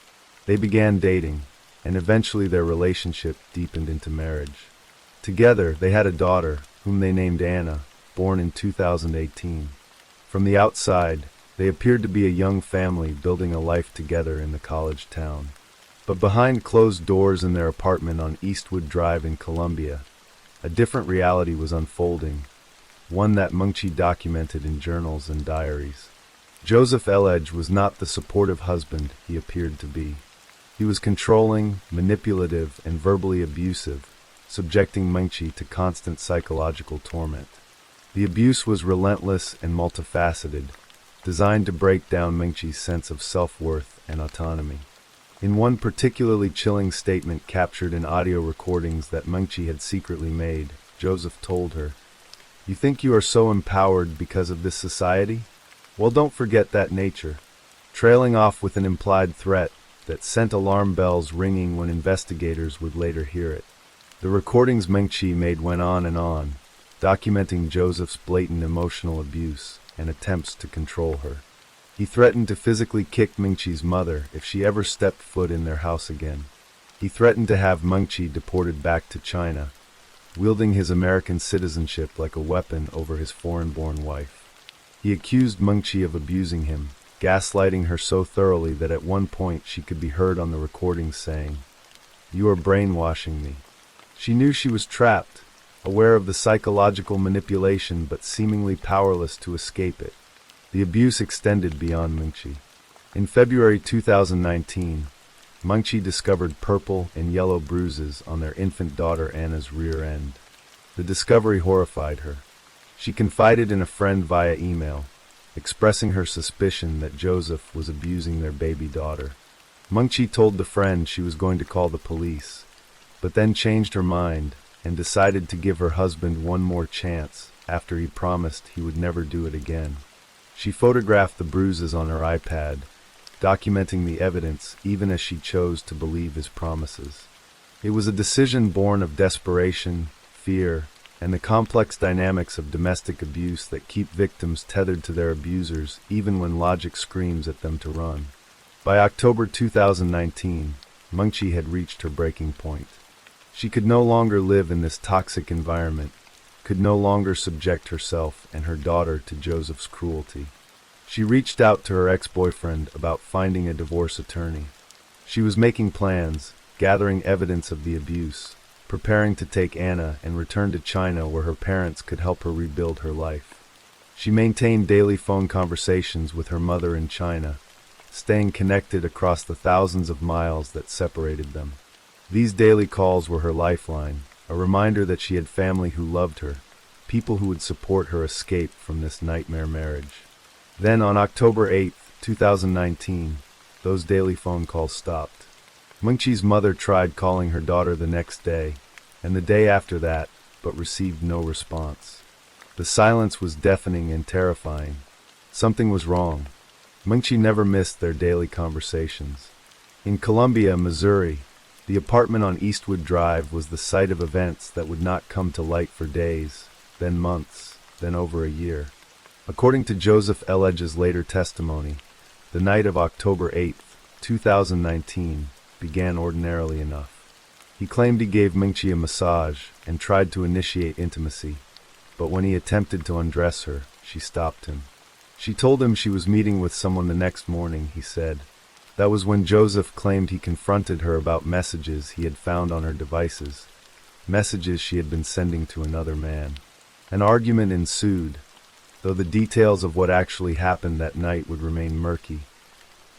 Speaker 1: They began dating, and eventually their relationship deepened into marriage. Together, they had a daughter, whom they named Anna, born in 2018. From the outside, they appeared to be a young family building a life together in the college town. But behind closed doors in their apartment on Eastwood Drive in Columbia, a different reality was unfolding, one that Mengqi documented in journals and diaries. Joseph Elledge was not the supportive husband he appeared to be. He was controlling, manipulative, and verbally abusive, subjecting Mengqi to constant psychological torment. The abuse was relentless and multifaceted, designed to break down Mengqi's sense of self-worth and autonomy. In one particularly chilling statement captured in audio recordings that Mengqi had secretly made, Joseph told her, "You think you are so empowered because of this society? Well, don't forget that nature," trailing off with an implied threat that sent alarm bells ringing when investigators would later hear it. The recordings Mengqi made went on, documenting Joseph's blatant emotional abuse and attempts to control her. He threatened to physically kick Mengqi's mother if she ever stepped foot in their house again. He threatened to have Mengqi deported back to China, wielding his American citizenship like a weapon over his foreign-born wife. He accused Mengqi of abusing him, gaslighting her so thoroughly that at one point she could be heard on the recording saying, "You are brainwashing me." She knew she was trapped, aware of the psychological manipulation but seemingly powerless to escape it. The abuse extended beyond Mengqi. In February 2019, Mengqi discovered purple and yellow bruises on their infant daughter Anna's rear end. The discovery horrified her. She confided in a friend via email, expressing her suspicion that Joseph was abusing their baby daughter. Mengchi told the friend she was going to call the police, but then changed her mind and decided to give her husband one more chance after he promised he would never do it again. She photographed the bruises on her iPad, documenting the evidence even as she chose to believe his promises. It was a decision born of desperation, fear, and the complex dynamics of domestic abuse that keep victims tethered to their abusers even when logic screams at them to run. By October 2019, Mengchi had reached her breaking point. She could no longer live in this toxic environment, could no longer subject herself and her daughter to Joseph's cruelty. She reached out to her ex-boyfriend about finding a divorce attorney. She was making plans, gathering evidence of the abuse, preparing to take Anna and return to China where her parents could help her rebuild her life. She maintained daily phone conversations with her mother in China, staying connected across the thousands of miles that separated them. These daily calls were her lifeline, a reminder that she had family who loved her, people who would support her escape from this nightmare marriage. Then on October 8, 2019, those daily phone calls stopped. Mengchi's mother tried calling her daughter the next day, and the day after that, but received no response. The silence was deafening and terrifying. Something was wrong. Mengchi never missed their daily conversations. In Columbia, Missouri, the apartment on Eastwood Drive was the site of events that would not come to light for days, then months, then over a year. According to Joseph Eledge's later testimony, the night of October 8, 2019, began ordinarily enough. He claimed he gave Mengchi a massage and tried to initiate intimacy, but when he attempted to undress her, she stopped him. She told him she was meeting with someone the next morning, he said. That was when Joseph claimed he confronted her about messages he had found on her devices, messages she had been sending to another man. An argument ensued, though the details of what actually happened that night would remain murky,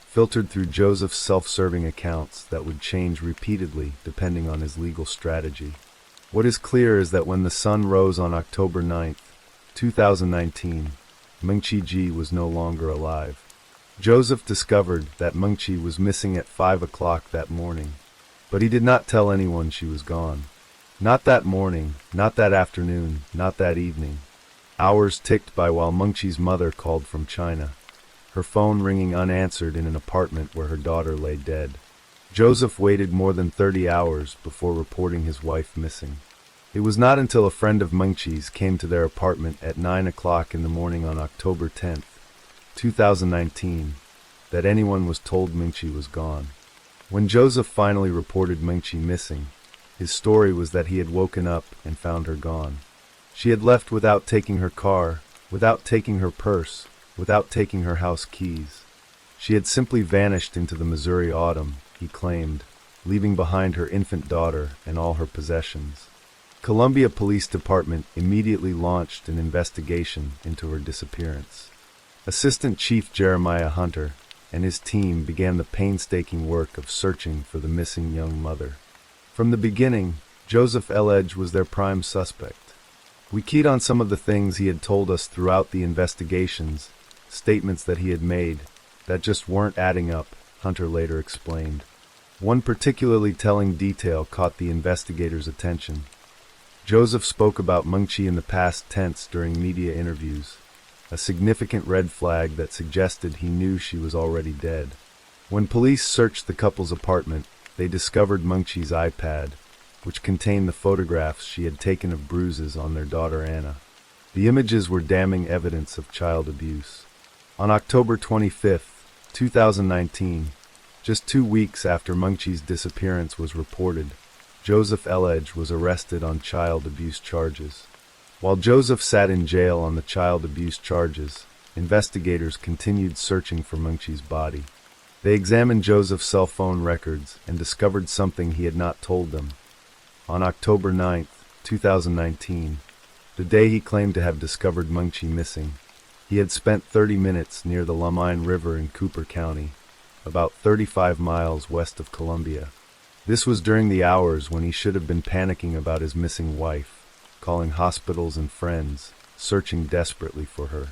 Speaker 1: filtered through Joseph's self-serving accounts that would change repeatedly depending on his legal strategy. What is clear is that when the sun rose on October 9, 2019, Mengchi Ji was no longer alive. Joseph discovered that Mengchi was missing at 5 o'clock that morning, but he did not tell anyone she was gone. Not that morning, not that afternoon, not that evening. Hours ticked by while Mengchi's mother called from China, her phone ringing unanswered in an apartment where her daughter lay dead. Joseph waited more than 30 hours before reporting his wife missing. It was not until a friend of Mengchi's came to their apartment at 9 o'clock in the morning on October 10, 2019, that anyone was told Mengchi was gone. When Joseph finally reported Mengchi missing, his story was that he had woken up and found her gone. She had left without taking her car, without taking her purse, without taking her house keys. She had simply vanished into the Missouri autumn, he claimed, leaving behind her infant daughter and all her possessions. Columbia Police Department immediately launched an investigation into her disappearance. Assistant Chief Jeremiah Hunter and his team began the painstaking work of searching for the missing young mother. From the beginning, Joseph Eledge was their prime suspect. We keyed on some of the things he had told us throughout the investigations, statements that he had made, that just weren't adding up, Hunter later explained. One particularly telling detail caught the investigators' attention. Joseph spoke about Mengchi in the past tense during media interviews, a significant red flag that suggested he knew she was already dead. When police searched the couple's apartment, they discovered Mengchi's iPad, which contained the photographs she had taken of bruises on their daughter Anna. The images were damning evidence of child abuse. On October 25, 2019, just 2 weeks after Mengchi's disappearance was reported, Joseph Eledge was arrested on child abuse charges. While Joseph sat in jail on the child abuse charges, investigators continued searching for Mengchi's body. They examined Joseph's cell phone records and discovered something he had not told them. On October 9, 2019, the day he claimed to have discovered Mengchi missing, he had spent 30 minutes near the Lamine River in Cooper County, about 35 miles west of Columbia. This was during the hours when he should have been panicking about his missing wife, calling hospitals and friends, searching desperately for her.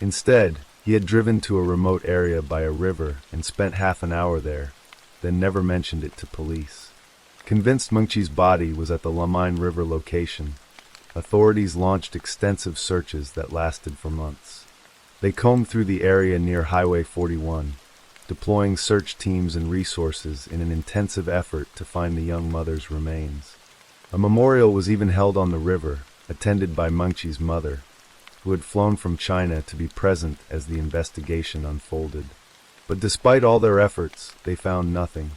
Speaker 1: Instead, He had driven to a remote area by a river and spent half an hour there, then never mentioned it to police. Convinced Mengqi's body was at the Lamine River location, authorities launched extensive searches that lasted for months. They combed through the area near Highway 41, deploying search teams and resources in an intensive effort to find the young mother's remains. A memorial was even held on the river, attended by Mengqi's mother, who had flown from China to be present as the investigation unfolded. But despite all their efforts, they found nothing.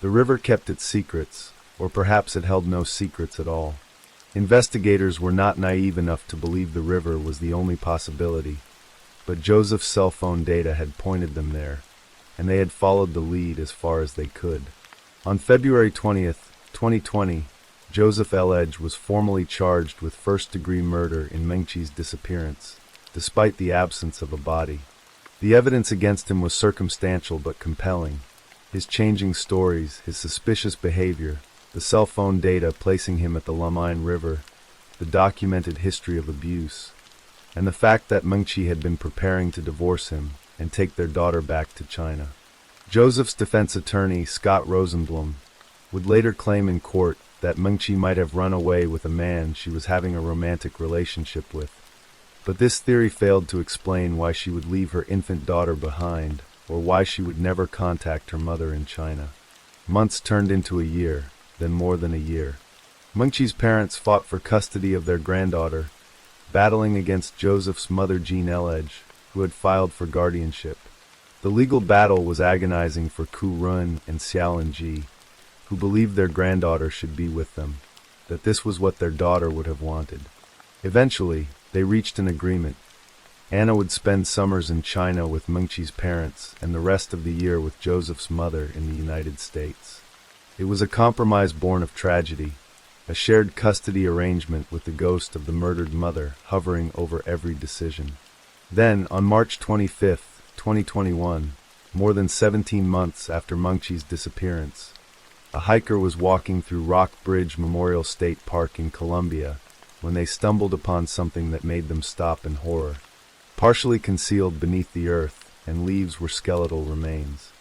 Speaker 1: The river kept its secrets, or perhaps it held no secrets at all. Investigators were not naive enough to believe the river was the only possibility, but Joseph's cell phone data had pointed them there, and they had followed the lead as far as they could. On February 20th, 2020, Joseph L. Edge was formally charged with first-degree murder in Mengqi's disappearance, despite the absence of a body. The evidence against him was circumstantial but compelling. His changing stories, his suspicious behavior, the cell phone data placing him at the Lamine River, the documented history of abuse, and the fact that Mengqi had been preparing to divorce him and take their daughter back to China. Joseph's defense attorney, Scott Rosenblum, would later claim in court that Mengqi might have run away with a man she was having a romantic relationship with. But this theory failed to explain why she would leave her infant daughter behind, or why she would never contact her mother in China. Months turned into a year, then more than a year. Mengqi's parents fought for custody of their granddaughter, battling against Joseph's mother Jean Edge, who had filed for guardianship. The legal battle was agonizing for Ku Run and Xiaolin Ji, who believed their granddaughter should be with them, that this was what their daughter would have wanted. Eventually, they reached an agreement. Anna would spend summers in China with Mengqi's parents and the rest of the year with Joseph's mother in the United States. It was a compromise born of tragedy, a shared custody arrangement with the ghost of the murdered mother hovering over every decision. Then, on March 25, 2021, more than 17 months after Mengqi's disappearance, a hiker was walking through Rock Bridge Memorial State Park in Colombia when they stumbled upon something that made them stop in horror. Partially concealed beneath the earth and leaves were skeletal remains.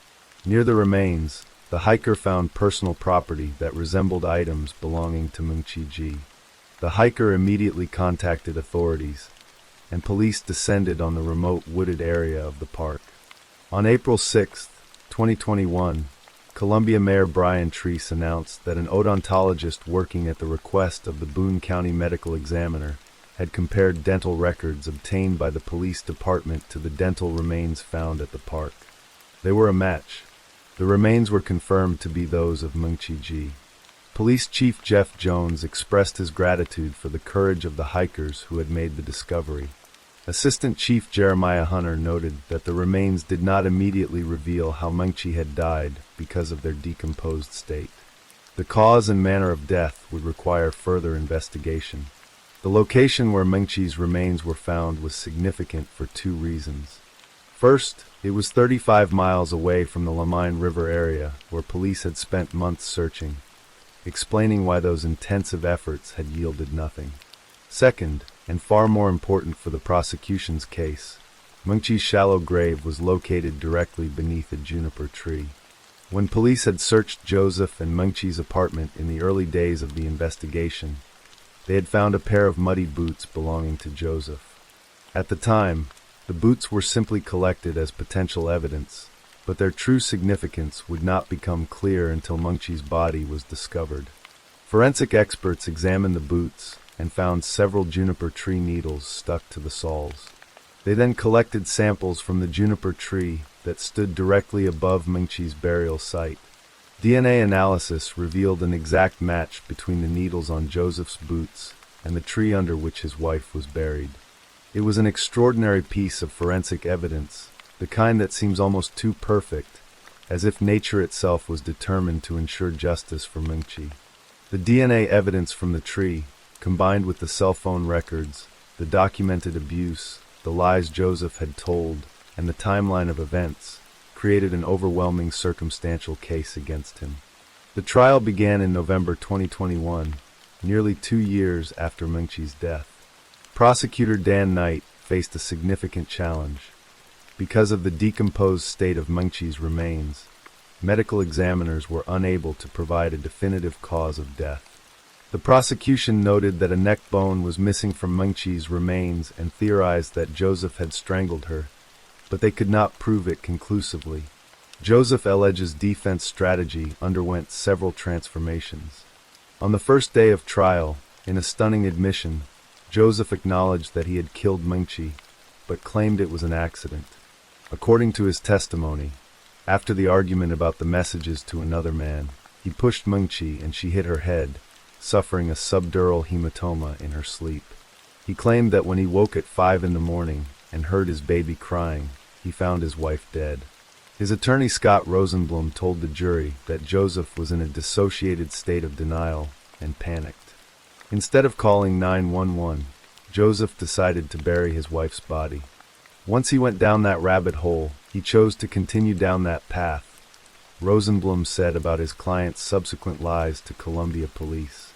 Speaker 1: Near the remains, the hiker found personal property that resembled items belonging to Mengqi Ji. The hiker immediately contacted authorities, and police descended on the remote wooded area of the park. On April 6, 2021, Columbia Mayor Brian Treese announced that an odontologist working at the request of the Boone County Medical Examiner had compared dental records obtained by the police department to the dental remains found at the park. They were a match. The remains were confirmed to be those of Mengqi Ji. Police Chief Jeff Jones expressed his gratitude for the courage of the hikers who had made the discovery. Assistant Chief Jeremiah Hunter noted that the remains did not immediately reveal how Mengqi had died because of their decomposed state. The cause and manner of death would require further investigation. The location where Mengqi's remains were found was significant for two reasons. First, it was 35 miles away from the Lamine River area where police had spent months searching, explaining why those intensive efforts had yielded nothing. Second, and far more important for the prosecution's case, Mengqi's shallow grave was located directly beneath a juniper tree. When police had searched Joseph and Mengqi's apartment in the early days of the investigation, they had found a pair of muddy boots belonging to Joseph. At the time, the boots were simply collected as potential evidence, but their true significance would not become clear until Mengqi's body was discovered. Forensic experts examined the boots and found several juniper tree needles stuck to the soles. They then collected samples from the juniper tree that stood directly above Mengqi's burial site. DNA analysis revealed an exact match between the needles on Joseph's boots and the tree under which his wife was buried. It was an extraordinary piece of forensic evidence, the kind that seems almost too perfect, as if nature itself was determined to ensure justice for Mengqi. The DNA evidence from the tree, combined with the cell phone records, the documented abuse, the lies Joseph had told, and the timeline of events, created an overwhelming circumstantial case against him. The trial began in November 2021, nearly 2 years after Mengqi's death. Prosecutor Dan Knight faced a significant challenge. Because of the decomposed state of Mengqi's remains, medical examiners were unable to provide a definitive cause of death. The prosecution noted that a neck bone was missing from Mengqi's remains and theorized that Joseph had strangled her, but they could not prove it conclusively. Joseph Elledge's defense strategy underwent several transformations. On the first day of trial, in a stunning admission, Joseph acknowledged that he had killed Mengqi, but claimed it was an accident. According to his testimony, after the argument about the messages to another man, he pushed Mengqi and she hit her head, suffering a subdural hematoma in her sleep. He claimed that when he woke at 5 in the morning and heard his baby crying, he found his wife dead. His attorney Scott Rosenblum told the jury that Joseph was in a dissociated state of denial and panicked. Instead of calling 911, Joseph decided to bury his wife's body. Once he went down that rabbit hole, he chose to continue down that path, Rosenblum said about his client's subsequent lies to Columbia police.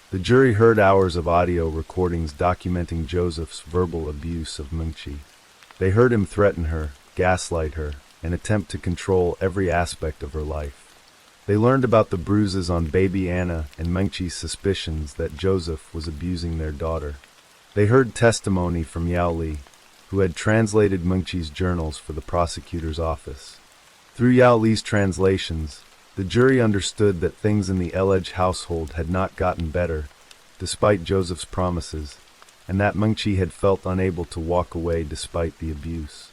Speaker 1: The jury heard hours of audio recordings documenting Joseph's verbal abuse of Mengqi. They heard him threaten her, gaslight her, and attempt to control every aspect of her life. They learned about the bruises on baby Anna and Mengqi's suspicions that Joseph was abusing their daughter. They heard testimony from Yao Li, who had translated Mengqi's journals for the prosecutor's office. Through Yao Li's translations, the jury understood that things in the Elledge household had not gotten better, despite Joseph's promises, and that Mengqi had felt unable to walk away despite the abuse.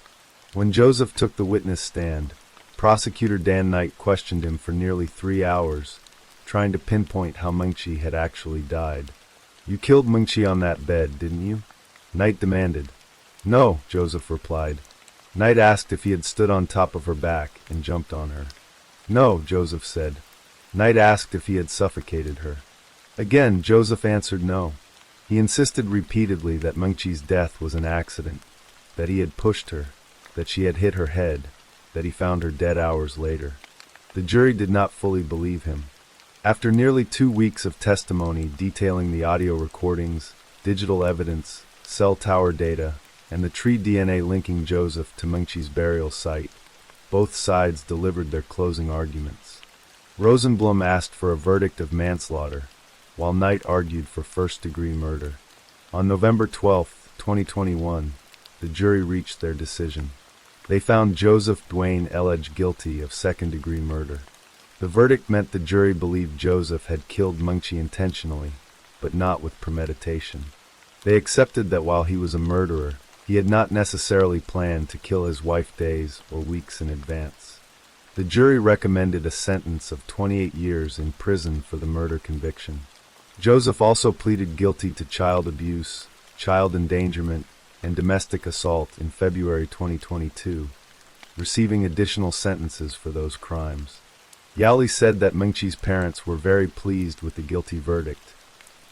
Speaker 1: When Joseph took the witness stand, Prosecutor Dan Knight questioned him for nearly 3 hours, trying to pinpoint how Mengqi had actually died. "You killed Mengqi on that bed, didn't you?" Knight demanded. "No," Joseph replied. Knight asked if he had stood on top of her back and jumped on her. "No," Joseph said. Knight asked if he had suffocated her. Again, Joseph answered no. He insisted repeatedly that Mengqi's death was an accident, that he had pushed her, that she had hit her head, that he found her dead hours later. The jury did not fully believe him. After nearly 2 weeks of testimony detailing the audio recordings, digital evidence, cell tower data, and the tree DNA linking Joseph to Mengqi's burial site, both sides delivered their closing arguments. Rosenblum asked for a verdict of manslaughter, while Knight argued for first-degree murder. On November 12, 2021, the jury reached their decision. They found Joseph Dwayne Elledge guilty of second-degree murder. The verdict meant the jury believed Joseph had killed Mengqi intentionally, but not with premeditation. They accepted that while he was a murderer, he had not necessarily planned to kill his wife days or weeks in advance. The jury recommended a sentence of 28 years in prison for the murder conviction. Joseph also pleaded guilty to child abuse, child endangerment, and domestic assault in February 2022, receiving additional sentences for those crimes. Yao Li said that Mengqi's parents were very pleased with the guilty verdict,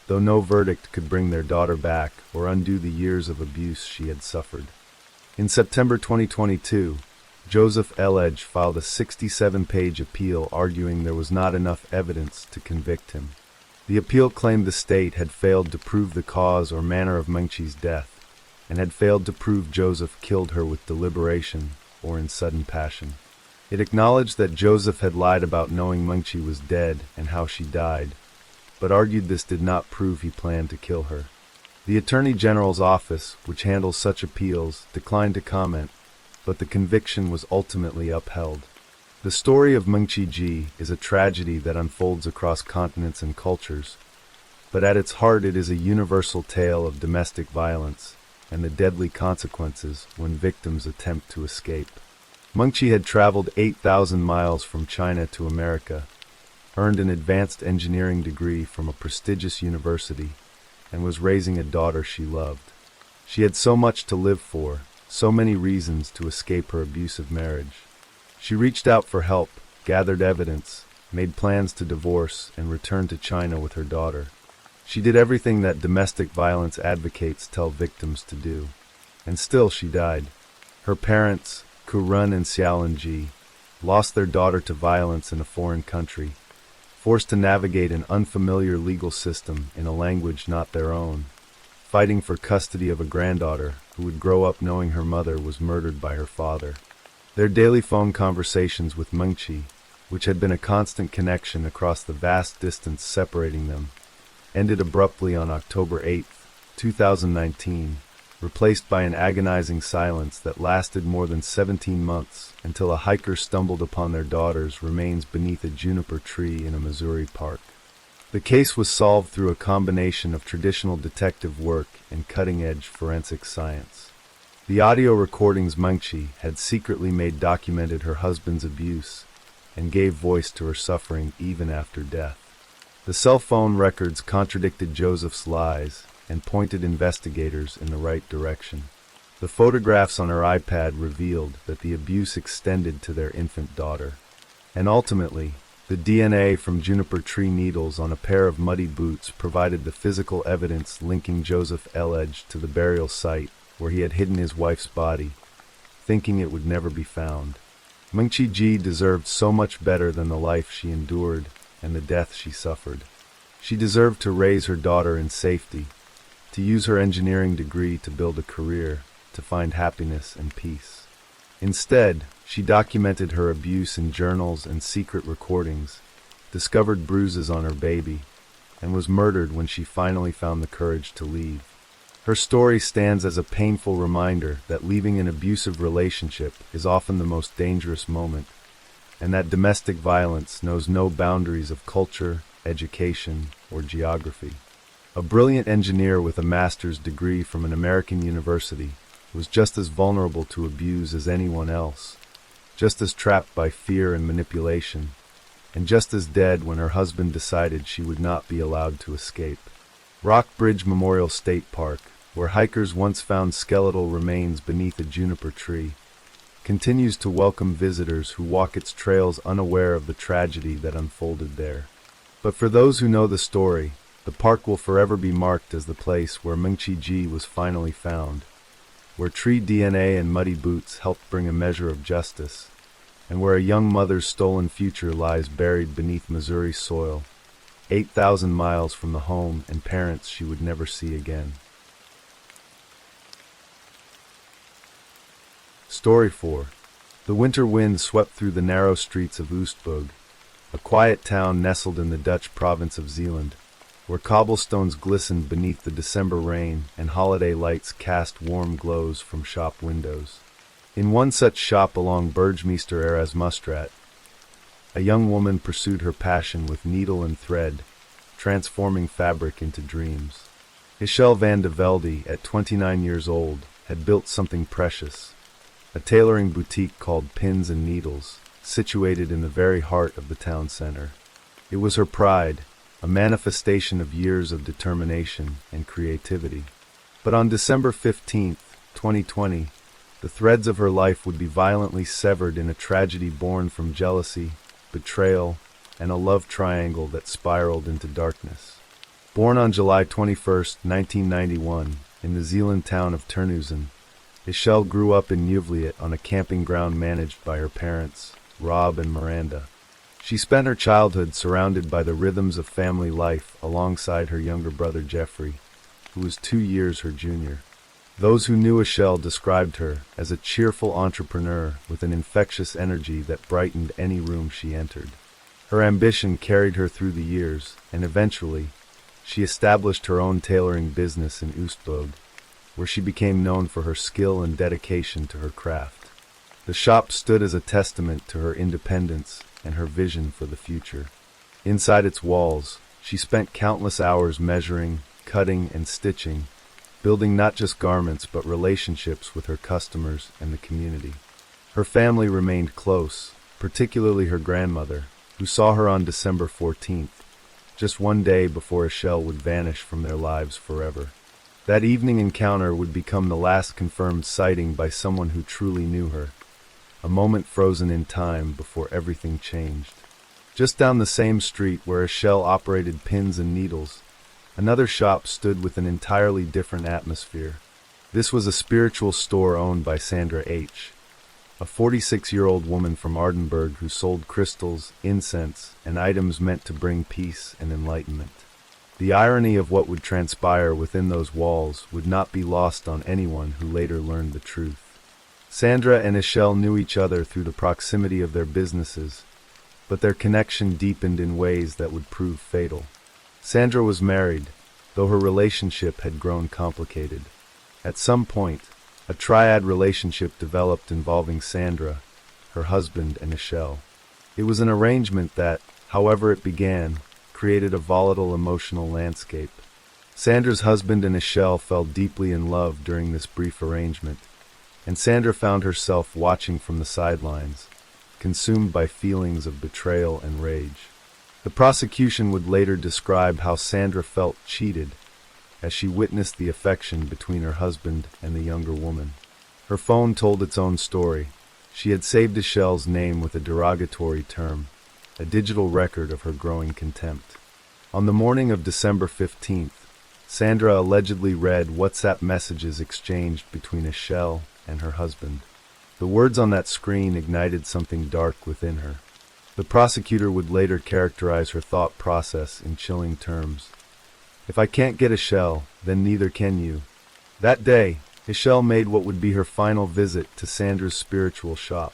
Speaker 1: though no verdict could bring their daughter back or undo the years of abuse she had suffered. In September 2022, Joseph Elledge filed a 67-page appeal arguing there was not enough evidence to convict him. The appeal claimed the state had failed to prove the cause or manner of Mengqi's death, and had failed to prove Joseph killed her with deliberation or in sudden passion. It acknowledged that Joseph had lied about knowing Mengqi was dead and how she died, but argued this did not prove he planned to kill her. The Attorney General's office, which handles such appeals, declined to comment, but the conviction was ultimately upheld. The story of Mengqi Ji is a tragedy that unfolds across continents and cultures, but at its heart it is a universal tale of domestic violence and the deadly consequences when victims attempt to escape. Mengqi had traveled 8,000 miles from China to America, earned an advanced engineering degree from a prestigious university, and was raising a daughter she loved. She had so much to live for, so many reasons to escape her abusive marriage. She reached out for help, gathered evidence, made plans to divorce, and returned to China with her daughter. She did everything that domestic violence advocates tell victims to do. And still she died. Her parents, Kurun and Xiaolanji, lost their daughter to violence in a foreign country, forced to navigate an unfamiliar legal system in a language not their own, fighting for custody of a granddaughter who would grow up knowing her mother was murdered by her father. Their daily phone conversations with Mengqi, which had been a constant connection across the vast distance separating them, ended abruptly on October 8, 2019, replaced by an agonizing silence that lasted more than 17 months until a hiker stumbled upon their daughter's remains beneath a juniper tree in a Missouri park. The case was solved through a combination of traditional detective work and cutting-edge forensic science. The audio recordings Mengqi had secretly made documented her husband's abuse and gave voice to her suffering even after death. The cell phone records contradicted Joseph's lies and pointed investigators in the right direction. The photographs on her iPad revealed that the abuse extended to their infant daughter. And ultimately, the DNA from juniper tree needles on a pair of muddy boots provided the physical evidence linking Joseph Elledge to the burial site where he had hidden his wife's body, thinking it would never be found. Mengqi Ji deserved so much better than the life she endured and the death she suffered. She deserved to raise her daughter in safety, to use her engineering degree to build a career, to find happiness and peace. Instead, she documented her abuse in journals and secret recordings, discovered bruises on her baby, and was murdered when she finally found the courage to leave. Her story stands as a painful reminder that leaving an abusive relationship is often the most dangerous moment, and that domestic violence knows no boundaries of culture, education, or geography. A brilliant engineer with a master's degree from an American university was just as vulnerable to abuse as anyone else, just as trapped by fear and manipulation, and just as dead when her husband decided she would not be allowed to escape. Rock Bridge Memorial State Park, where hikers once found skeletal remains beneath a juniper tree, continues to welcome visitors who walk its trails unaware of the tragedy that unfolded there. But for those who know the story, the park will forever be marked as the place where Mengqi Ji was finally found, where tree DNA and muddy boots helped bring a measure of justice, and where a young mother's stolen future lies buried beneath Missouri soil, 8,000 miles from the home and parents she would never see again. Story 4. The winter wind swept through the narrow streets of Oostburg, a quiet town nestled in the Dutch province of Zeeland, where cobblestones glistened beneath the December rain and holiday lights cast warm glows from shop windows. In one such shop along Burgemeester Erasmusstraat, a young woman pursued her passion with needle and thread, transforming fabric into dreams. Michelle van de Velde, at 29 years old, had built something precious, a tailoring boutique called Pins and Needles, situated in the very heart of the town center. It was her pride, a manifestation of years of determination and creativity. But on December 15, 2020, the threads of her life would be violently severed in a tragedy born from jealousy, betrayal, and a love triangle that spiraled into darkness. Born on July 21, 1991, in the Zeeland town of Terneuzen, Michelle grew up in Nieuwliet on a camping ground managed by her parents, Rob and Miranda. She spent her childhood surrounded by the rhythms of family life alongside her younger brother Jeffrey, who was 2 years her junior. Those who knew Michelle described her as a cheerful entrepreneur with an infectious energy that brightened any room she entered. Her ambition carried her through the years, and eventually, she established her own tailoring business in Oostburg, where she became known for her skill and dedication to her craft. The shop stood as a testament to her independence and her vision for the future. Inside its walls, she spent countless hours measuring, cutting, and stitching, building not just garments but relationships with her customers and the community. Her family remained close, particularly her grandmother, who saw her on December 14th, just one day before Michelle would vanish from their lives forever. That evening encounter would become the last confirmed sighting by someone who truly knew her, a moment frozen in time before everything changed. Just down the same street where Michelle operated Pins and Needles, another shop stood with an entirely different atmosphere. This was a spiritual store owned by Sandra H., a 46-year-old woman from Ardenburg who sold crystals, incense, and items meant to bring peace and enlightenment. The irony of what would transpire within those walls would not be lost on anyone who later learned the truth. Sandra and Ischel knew each other through the proximity of their businesses, but their connection deepened in ways that would prove fatal. Sandra was married, though her relationship had grown complicated. At some point, a triad relationship developed involving Sandra, her husband, and Ischel. It was an arrangement that, however it began, created a volatile emotional landscape. Sandra's husband and Ischel fell deeply in love during this brief arrangement, and Sandra found herself watching from the sidelines, consumed by feelings of betrayal and rage. The prosecution would later describe how Sandra felt cheated as she witnessed the affection between her husband and the younger woman. Her phone told its own story. She had saved Ischel's name with a derogatory term, a digital record of her growing contempt. On the morning of December 15th, Sandra allegedly read WhatsApp messages exchanged between Ischel and her husband. The words on that screen ignited something dark within her. The prosecutor would later characterize her thought process in chilling terms. "If I can't get Ischel, then neither can you." That day, Ischel made what would be her final visit to Sandra's spiritual shop.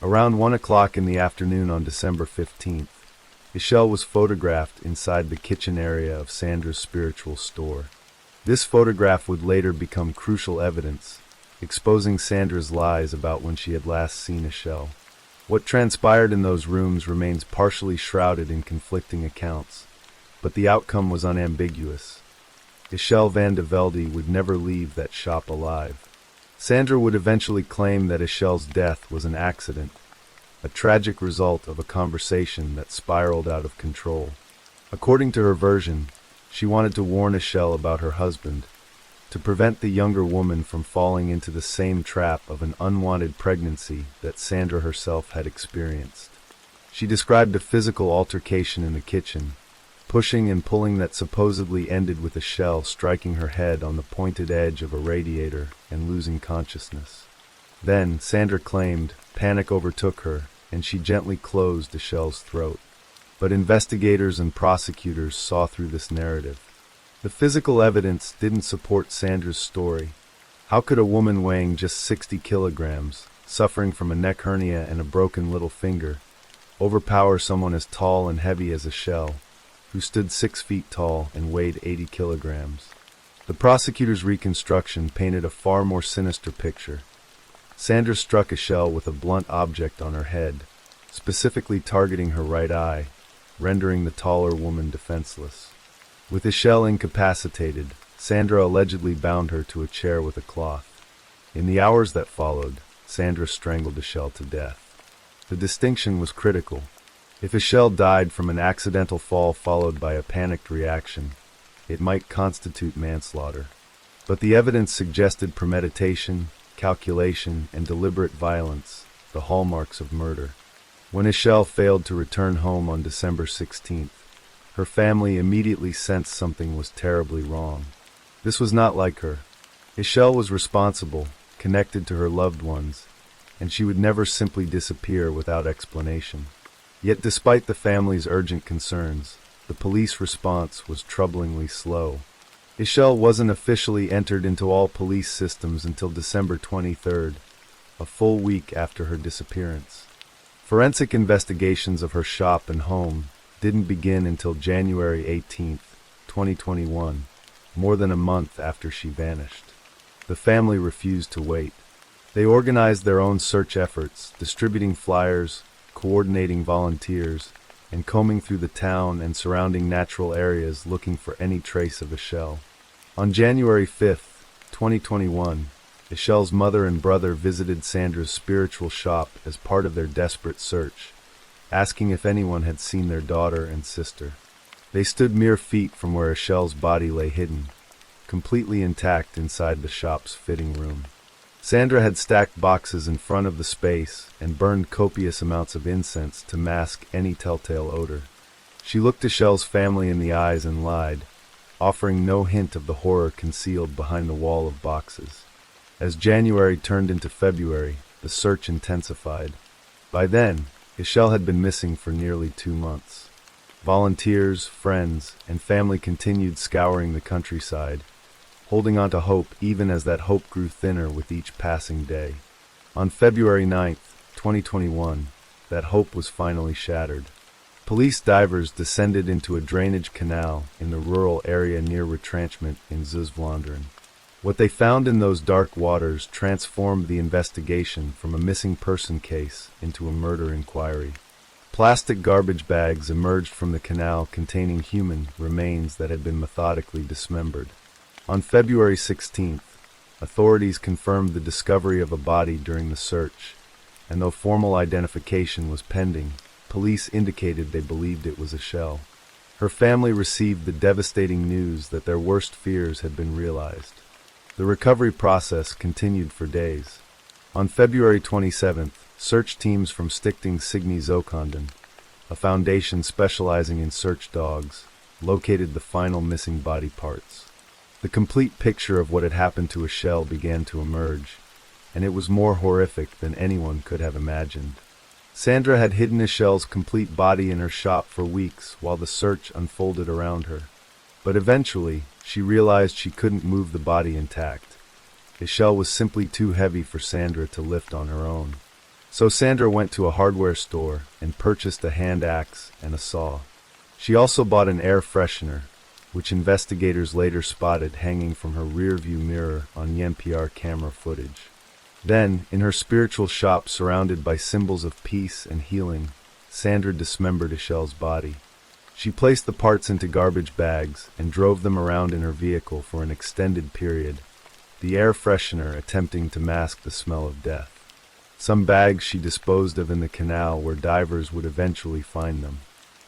Speaker 1: Around 1 o'clock in the afternoon on December 15th, Ischel was photographed inside the kitchen area of Sandra's spiritual store. This photograph would later become crucial evidence, exposing Sandra's lies about when she had last seen Ischel. What transpired in those rooms remains partially shrouded in conflicting accounts, but the outcome was unambiguous. Ischel van de Velde would never leave that shop alive. Sandra would eventually claim that Ischel's death was an accident, a tragic result of a conversation that spiraled out of control. According to her version, she wanted to warn Ischel about her husband, to prevent the younger woman from falling into the same trap of an unwanted pregnancy that Sandra herself had experienced. She described a physical altercation in the kitchen, pushing and pulling that supposedly ended with Ischel striking her head on the pointed edge of a radiator and losing consciousness. Then, Sandra claimed, panic overtook her, and she gently closed Ischel's throat. But investigators and prosecutors saw through this narrative. The physical evidence didn't support Sandra's story. How could a woman weighing just 60 kilograms, suffering from a neck hernia and a broken little finger, overpower someone as tall and heavy as Ischel, who stood 6 feet tall and weighed 80 kilograms? The prosecutor's reconstruction painted a far more sinister picture. Sandra struck Ischel with a blunt object on her head, specifically targeting her right eye, rendering the taller woman defenseless. With Ischel incapacitated, Sandra allegedly bound her to a chair with a cloth. In the hours that followed, Sandra strangled Ischel to death. The distinction was critical. If Ischel died from an accidental fall followed by a panicked reaction, it might constitute manslaughter. But the evidence suggested premeditation, calculation, and deliberate violence, the hallmarks of murder. When Ischel failed to return home on December 16th, her family immediately sensed something was terribly wrong. This was not like her. Ischel was responsible, connected to her loved ones, and she would never simply disappear without explanation. Yet despite the family's urgent concerns, the police response was troublingly slow. Ischel wasn't officially entered into all police systems until December 23rd, a full week after her disappearance. Forensic investigations of her shop and home didn't begin until January 18th, 2021, more than a month after she vanished. The family refused to wait. They organized their own search efforts, distributing flyers, coordinating volunteers, and combing through the town and surrounding natural areas looking for any trace of Ischel. On January 5th, 2021, Ischel's mother and brother visited Sandra's spiritual shop as part of their desperate search, asking if anyone had seen their daughter and sister. They stood mere feet from where Ischel's body lay hidden, completely intact inside the shop's fitting room. Sandra had stacked boxes in front of the space and burned copious amounts of incense to mask any telltale odor. She looked Ischel's family in the eyes and lied, offering no hint of the horror concealed behind the wall of boxes. As January turned into February, the search intensified. By then, Ischel had been missing for nearly 2 months. Volunteers, friends, and family continued scouring the countryside, holding on to hope even as that hope grew thinner with each passing day. On February 9, 2021, that hope was finally shattered. Police divers descended into a drainage canal in the rural area near retrenchment in Zuid-Vlaanderen. What they found in those dark waters transformed the investigation from a missing person case into a murder inquiry. Plastic garbage bags emerged from the canal containing human remains that had been methodically dismembered. On February 16th, authorities confirmed the discovery of a body during the search, and though formal identification was pending, police indicated they believed it was a shell. Her family received the devastating news that their worst fears had been realized. The recovery process continued for days. On February 27th, search teams from Stichting Signy Zoekhonden, a foundation specializing in search dogs, located the final missing body parts. The complete picture of what had happened to a shell began to emerge, and it was more horrific than anyone could have imagined. Sandra had hidden Michelle's complete body in her shop for weeks while the search unfolded around her. But eventually, she realized she couldn't move the body intact. Michelle was simply too heavy for Sandra to lift on her own. So Sandra went to a hardware store and purchased a hand axe and a saw. She also bought an air freshener, which investigators later spotted hanging from her rear-view mirror on NPR camera footage. Then, in her spiritual shop surrounded by symbols of peace and healing, Sandra dismembered Michelle's body. She placed the parts into garbage bags and drove them around in her vehicle for an extended period, the air freshener attempting to mask the smell of death. Some bags she disposed of in the canal where divers would eventually find them.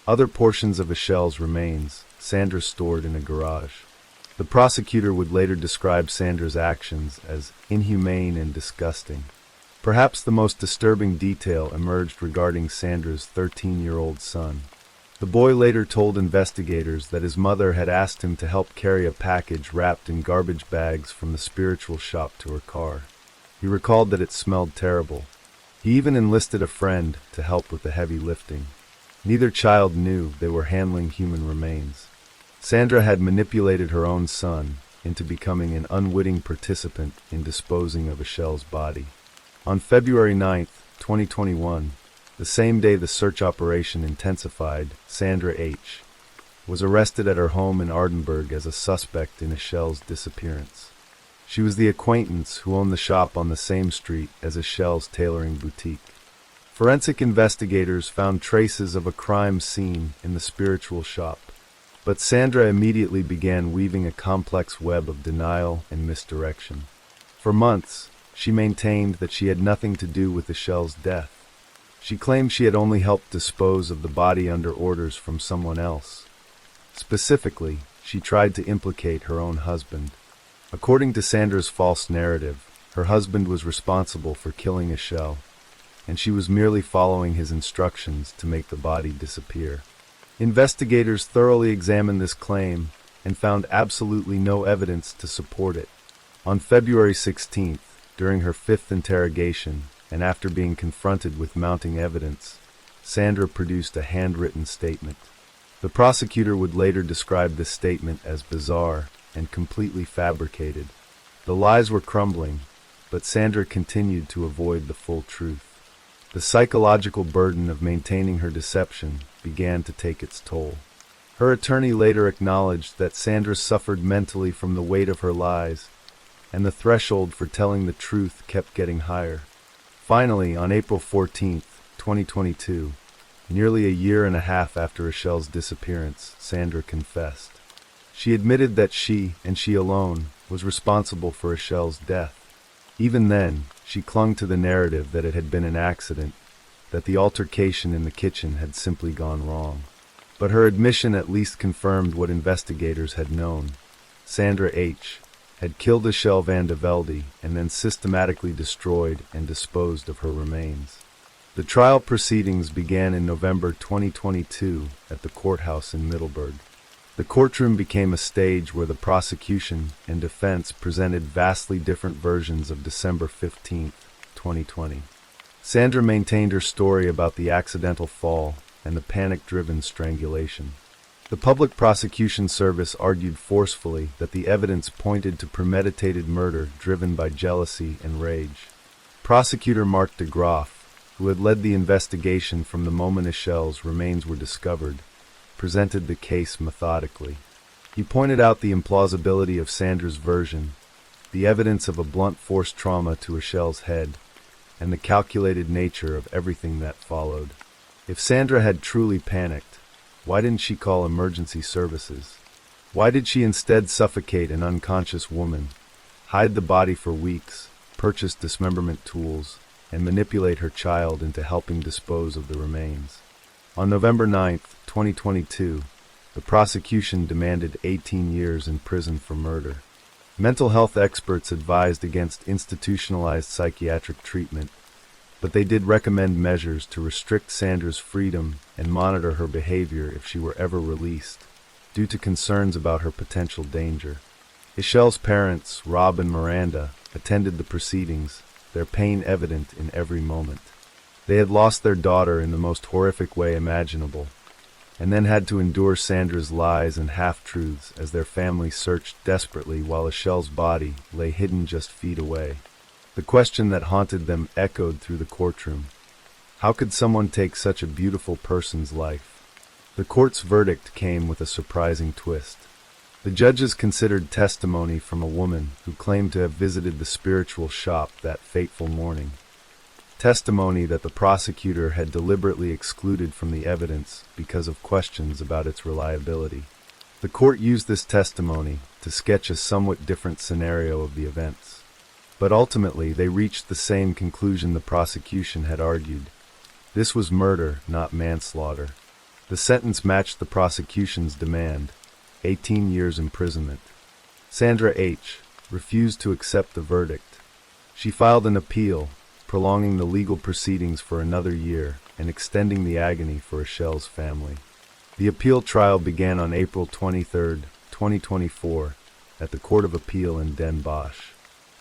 Speaker 1: Other portions of Michelle's remains, Sandra stored in a garage. The prosecutor would later describe Sandra's actions as inhumane and disgusting. Perhaps the most disturbing detail emerged regarding Sandra's 13-year-old son. The boy later told investigators that his mother had asked him to help carry a package wrapped in garbage bags from the spiritual shop to her car. He recalled that it smelled terrible. He even enlisted a friend to help with the heavy lifting. Neither child knew they were handling human remains. Sandra had manipulated her own son into becoming an unwitting participant in disposing of Michelle's body. On February 9, 2021, the same day the search operation intensified, Sandra H. was arrested at her home in Ardenburg as a suspect in Michelle's disappearance. She was the acquaintance who owned the shop on the same street as Michelle's tailoring boutique. Forensic investigators found traces of a crime scene in the spiritual shop, but Sandra immediately began weaving a complex web of denial and misdirection. For months, she maintained that she had nothing to do with Michelle's death. She claimed she had only helped dispose of the body under orders from someone else. Specifically, she tried to implicate her own husband. According to Sandra's false narrative, her husband was responsible for killing Michelle, and she was merely following his instructions to make the body disappear. Investigators thoroughly examined this claim and found absolutely no evidence to support it. On February 16th, during her fifth interrogation, and after being confronted with mounting evidence, Sandra produced a handwritten statement. The prosecutor would later describe this statement as bizarre and completely fabricated. The lies were crumbling, but Sandra continued to avoid the full truth. The psychological burden of maintaining her deception began to take its toll. Her attorney later acknowledged that Sandra suffered mentally from the weight of her lies, and the threshold for telling the truth kept getting higher. Finally, on April 14, 2022, nearly a year and a half after Michelle's disappearance, Sandra confessed. She admitted that she, and she alone, was responsible for Michelle's death. Even then, she clung to the narrative that it had been an accident, that the altercation in the kitchen had simply gone wrong. But her admission at least confirmed what investigators had known. Sandra H. had killed Michelle van de Velde and then systematically destroyed and disposed of her remains. The trial proceedings began in November 2022 at the courthouse in Middelburg. The courtroom became a stage where the prosecution and defense presented vastly different versions of December 15, 2020. Sandra maintained her story about the accidental fall and the panic-driven strangulation. The Public Prosecution Service argued forcefully that the evidence pointed to premeditated murder driven by jealousy and rage. Prosecutor Mark DeGroff, who had led the investigation from the moment Echelle's remains were discovered, presented the case methodically. He pointed out the implausibility of Sandra's version, the evidence of a blunt force trauma to Echelle's head, and the calculated nature of everything that followed. If Sandra had truly panicked, why didn't she call emergency services? Why did she instead suffocate an unconscious woman, hide the body for weeks, purchase dismemberment tools, and manipulate her child into helping dispose of the remains? On November 9, 2022, the prosecution demanded 18 years in prison for murder. Mental health experts advised against institutionalized psychiatric treatment, but they did recommend measures to restrict Sandra's freedom and monitor her behavior if she were ever released, due to concerns about her potential danger. Echelle's parents, Rob and Miranda, attended the proceedings, their pain evident in every moment. They had lost their daughter in the most horrific way imaginable, and then had to endure Sandra's lies and half-truths as their family searched desperately while Echelle's body lay hidden just feet away. The question that haunted them echoed through the courtroom. How could someone take such a beautiful person's life? The court's verdict came with a surprising twist. The judges considered testimony from a woman who claimed to have visited the spiritual shop that fateful morning. Testimony that the prosecutor had deliberately excluded from the evidence because of questions about its reliability. The court used this testimony to sketch a somewhat different scenario of the events. But ultimately, they reached the same conclusion the prosecution had argued. This was murder, not manslaughter. The sentence matched the prosecution's demand, 18 years imprisonment. Sandra H. refused to accept the verdict. She filed an appeal, prolonging the legal proceedings for another year and extending the agony for Echelle's family. The appeal trial began on April 23, 2024, at the Court of Appeal in Den Bosch.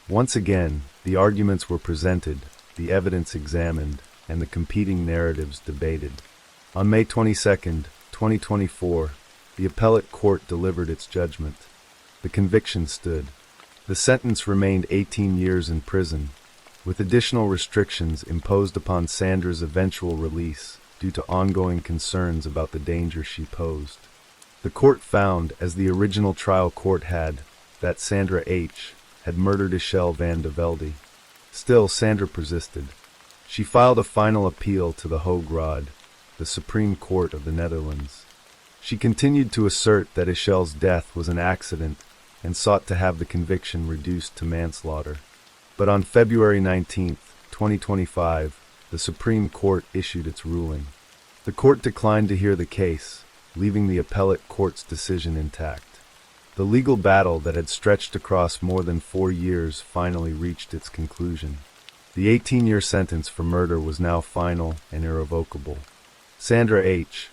Speaker 1: Once again, the arguments were presented, the evidence examined, and the competing narratives debated. On May 22, 2024, the appellate court delivered its judgment. The conviction stood. The sentence remained 18 years in prison, with additional restrictions imposed upon Sandra's eventual release due to ongoing concerns about the danger she posed. The court found, as the original trial court had, that Sandra H. had murdered Echelle van de Velde. Still, Sandra persisted. She filed a final appeal to the Hoge Raad, the Supreme Court of the Netherlands. She continued to assert that Echelle's death was an accident and sought to have the conviction reduced to manslaughter. But on February 19, 2025, the Supreme Court issued its ruling. The court declined to hear the case, leaving the appellate court's decision intact. The legal battle that had stretched across more than 4 years finally reached its conclusion. The 18-year sentence for murder was now final and irrevocable. Sandra H.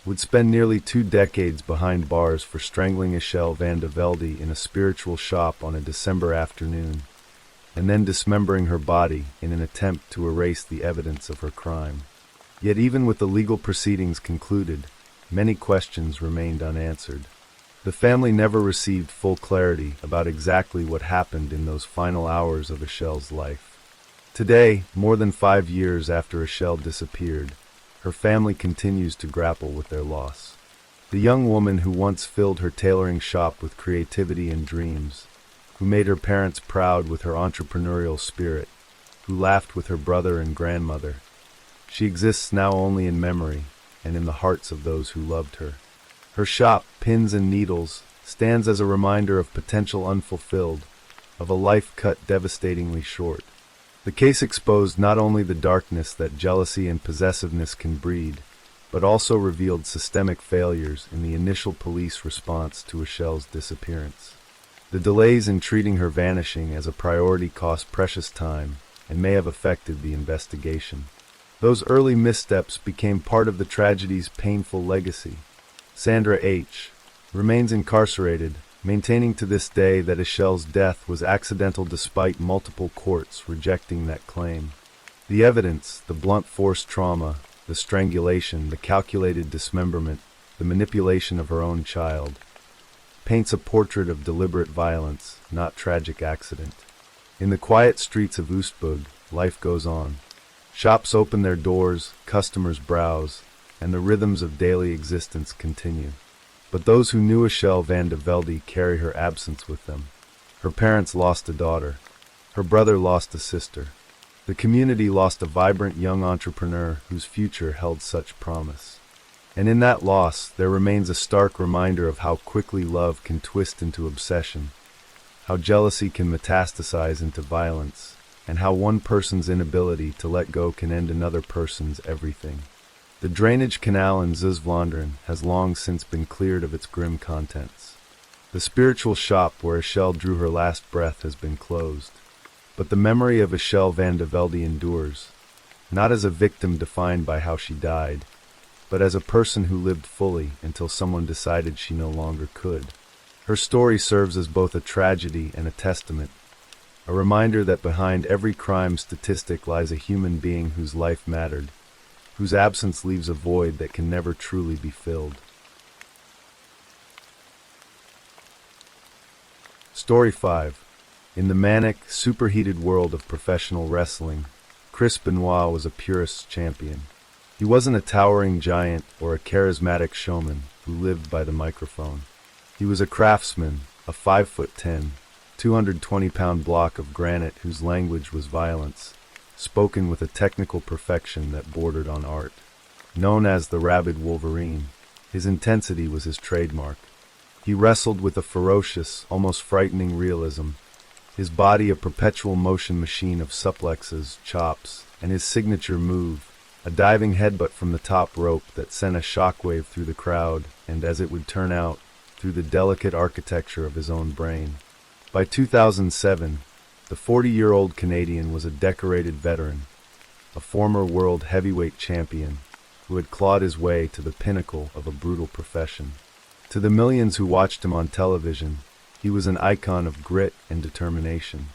Speaker 1: would spend nearly 2 decades behind bars for strangling Echelle van de Velde in a spiritual shop on a December afternoon, and then dismembering her body in an attempt to erase the evidence of her crime. Yet even with the legal proceedings concluded, many questions remained unanswered. The family never received full clarity about exactly what happened in those final hours of Echelle's life. Today, more than 5 years after Echelle disappeared, her family continues to grapple with their loss. The young woman who once filled her tailoring shop with creativity and dreams, who made her parents proud with her entrepreneurial spirit, who laughed with her brother and grandmother, she exists now only in memory and in the hearts of those who loved her. Her shop, Pins and Needles, stands as a reminder of potential unfulfilled, of a life cut devastatingly short. The case exposed not only the darkness that jealousy and possessiveness can breed, but also revealed systemic failures in the initial police response to Echelle's disappearance. The delays in treating her vanishing as a priority cost precious time and may have affected the investigation. Those early missteps became part of the tragedy's painful legacy. Sandra H. remains incarcerated, maintaining to this day that Echelle's death was accidental despite multiple courts rejecting that claim. The evidence, the blunt force trauma, the the strangulation, the calculated dismemberment, the manipulation of her own child, paints a portrait of deliberate violence, not tragic accident. In the quiet streets of Oostburg, life goes on. Shops open their doors, customers browse, and the rhythms of daily existence continue. But those who knew Michelle van de Velde carry her absence with them. Her parents lost a daughter. Her brother lost a sister. The community lost a vibrant young entrepreneur whose future held such promise. And in that loss, there remains a stark reminder of how quickly love can twist into obsession, how jealousy can metastasize into violence, and how one person's inability to let go can end another person's everything. The drainage canal in Zuid-Vlaanderen has long since been cleared of its grim contents. The spiritual shop where Michelle drew her last breath has been closed. But the memory of Michelle van de Velde endures, not as a victim defined by how she died, but as a person who lived fully until someone decided she no longer could. Her story serves as both a tragedy and a testament, a reminder that behind every crime statistic lies a human being whose life mattered, whose absence leaves a void that can never truly be filled. Story 5. In the manic, superheated world of professional wrestling, Chris Benoit was a purist's champion. He wasn't a towering giant or a charismatic showman who lived by the microphone. He was a craftsman, a 5'10", 220-pound block of granite whose language was violence, spoken with a technical perfection that bordered on art. Known as the Rabid Wolverine, his intensity was his trademark. He wrestled with a ferocious, almost frightening realism, his body a perpetual motion machine of suplexes, chops, and his signature move, a diving headbutt from the top rope that sent a shockwave through the crowd and, as it would turn out, through the delicate architecture of his own brain. By 2007, the 40-year-old Canadian was a decorated veteran, a former world heavyweight champion who had clawed his way to the pinnacle of a brutal profession. To the millions who watched him on television, he was an icon of grit and determination.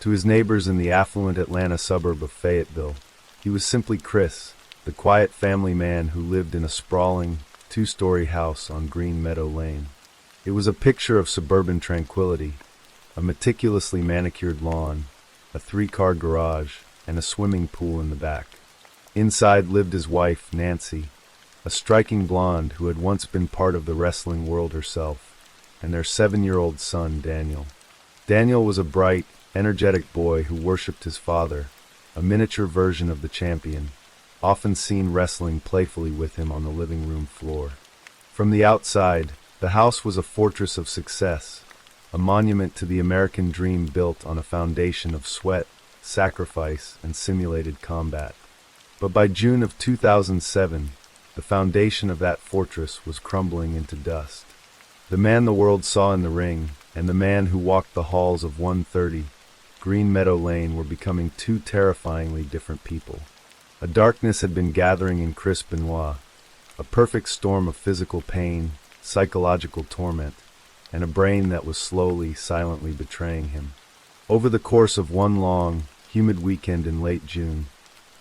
Speaker 1: To his neighbors in the affluent Atlanta suburb of Fayetteville, he was simply Chris, the quiet family man who lived in a sprawling, two-story house on Green Meadow Lane. It was a picture of suburban tranquility, a meticulously manicured lawn, a 3-car garage, and a swimming pool in the back. Inside lived his wife, Nancy, a striking blonde who had once been part of the wrestling world herself, and their 7-year-old son, Daniel. Daniel was a bright, energetic boy who worshipped his father, a miniature version of the champion, often seen wrestling playfully with him on the living room floor. From the outside, the house was a fortress of success, a monument to the American dream built on a foundation of sweat, sacrifice, and simulated combat. But by June of 2007, the foundation of that fortress was crumbling into dust. The man the world saw in the ring, and the man who walked the halls of 130 Green Meadow Lane were becoming two terrifyingly different people. A darkness had been gathering in Chris Benoit, a perfect storm of physical pain, psychological torment, and a brain that was slowly, silently betraying him. Over the course of one long, humid weekend in late June,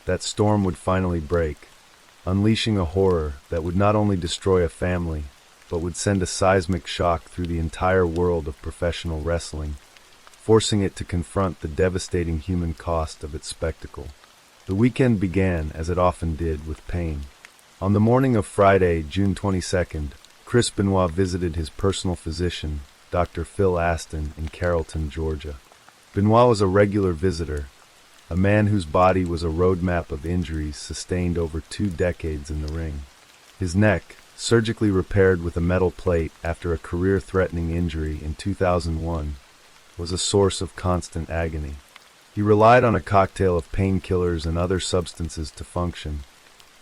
Speaker 1: that storm would finally break, unleashing a horror that would not only destroy a family, but would send a seismic shock through the entire world of professional wrestling, forcing it to confront the devastating human cost of its spectacle. The weekend began, as it often did, with pain. On the morning of Friday, June 22nd, Chris Benoit visited his personal physician, Dr. Phil Aston, in Carrollton, Georgia. Benoit was a regular visitor, a man whose body was a roadmap of injuries sustained over 2 decades in the ring. His neck, surgically repaired with a metal plate after a career-threatening injury in 2001, was a source of constant agony. He relied on a cocktail of painkillers and other substances to function,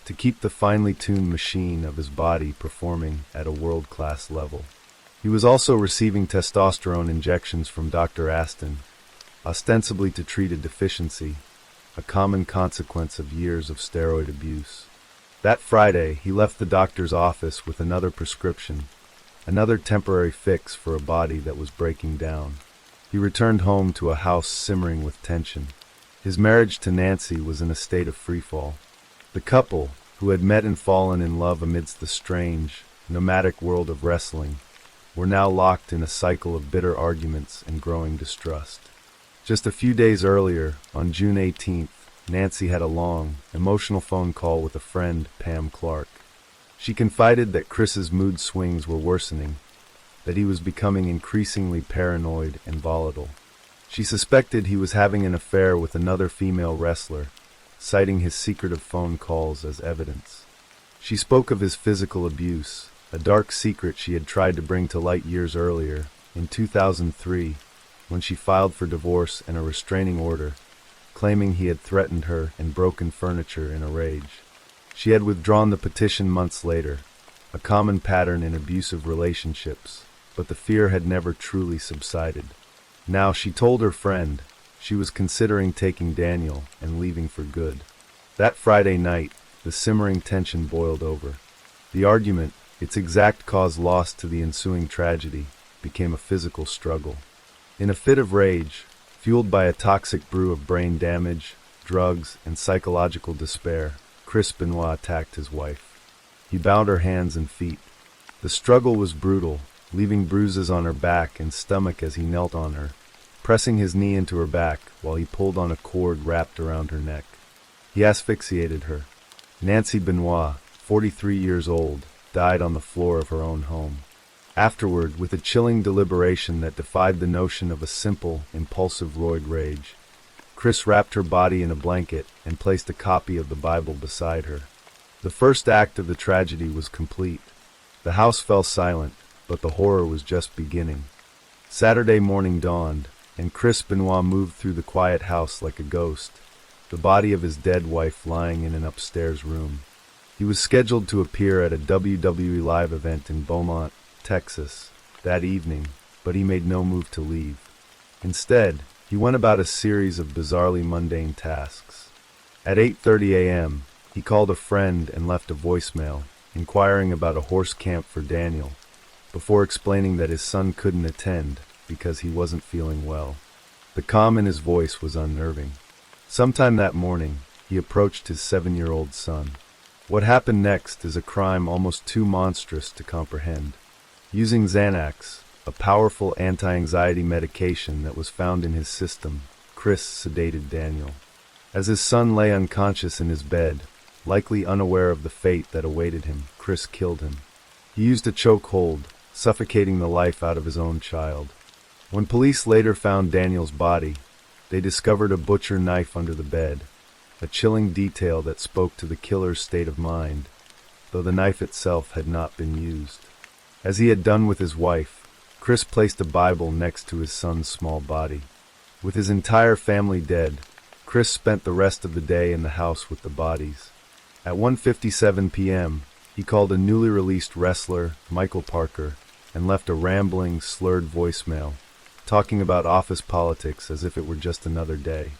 Speaker 1: to keep the finely tuned machine of his body performing at a world-class level. He was also receiving testosterone injections from Dr. Aston, ostensibly to treat a deficiency, a common consequence of years of steroid abuse. That Friday, he left the doctor's office with another prescription, another temporary fix for a body that was breaking down. He returned home to a house simmering with tension. His marriage to Nancy was in a state of freefall. The couple, who had met and fallen in love amidst the strange, nomadic world of wrestling, were now locked in a cycle of bitter arguments and growing distrust. Just a few days earlier, on June 18th, Nancy had a long, emotional phone call with a friend, Pam Clark. She confided that Chris's mood swings were worsening, that he was becoming increasingly paranoid and volatile. She suspected he was having an affair with another female wrestler, citing his secretive phone calls as evidence. She spoke of his physical abuse, a dark secret she had tried to bring to light years earlier, in 2003, when she filed for divorce and a restraining order, claiming he had threatened her and broken furniture in a rage. She had withdrawn the petition months later, a common pattern in abusive relationships, but the fear had never truly subsided. Now, she told her friend, she was considering taking Daniel and leaving for good. That Friday night, the simmering tension boiled over. The argument, its exact cause lost to the ensuing tragedy, became a physical struggle. In a fit of rage, fueled by a toxic brew of brain damage, drugs, and psychological despair, Chris Benoit attacked his wife. He bound her hands and feet. The struggle was brutal, leaving bruises on her back and stomach as he knelt on her, pressing his knee into her back while he pulled on a cord wrapped around her neck. He asphyxiated her. Nancy Benoit, 43 years old, died on the floor of her own home. Afterward, with a chilling deliberation that defied the notion of a simple, impulsive roid rage, Chris wrapped her body in a blanket and placed a copy of the Bible beside her. The first act of the tragedy was complete. The house fell silent, but the horror was just beginning. Saturday morning dawned, and Chris Benoit moved through the quiet house like a ghost, the body of his dead wife lying in an upstairs room. He was scheduled to appear at a WWE Live event in Beaumont, Texas, that evening, but he made no move to leave. Instead, he went about a series of bizarrely mundane tasks. At 8:30 a.m., he called a friend and left a voicemail, inquiring about a horse camp for Daniel, before explaining that his son couldn't attend because he wasn't feeling well. The calm in his voice was unnerving. Sometime that morning, he approached his 7-year-old son. What happened next is a crime almost too monstrous to comprehend. Using Xanax, a powerful anti-anxiety medication that was found in his system, Chris sedated Daniel. As his son lay unconscious in his bed, likely unaware of the fate that awaited him, Chris killed him. He used a chokehold, suffocating the life out of his own child. When police later found Daniel's body, they discovered a butcher knife under the bed, a chilling detail that spoke to the killer's state of mind, though the knife itself had not been used. As he had done with his wife, Chris placed a Bible next to his son's small body. With his entire family dead, Chris spent the rest of the day in the house with the bodies. At 1:57 p.m., he called a newly released wrestler, Michael Parker, and left a rambling, slurred voicemail, talking about office politics as if it were just another day.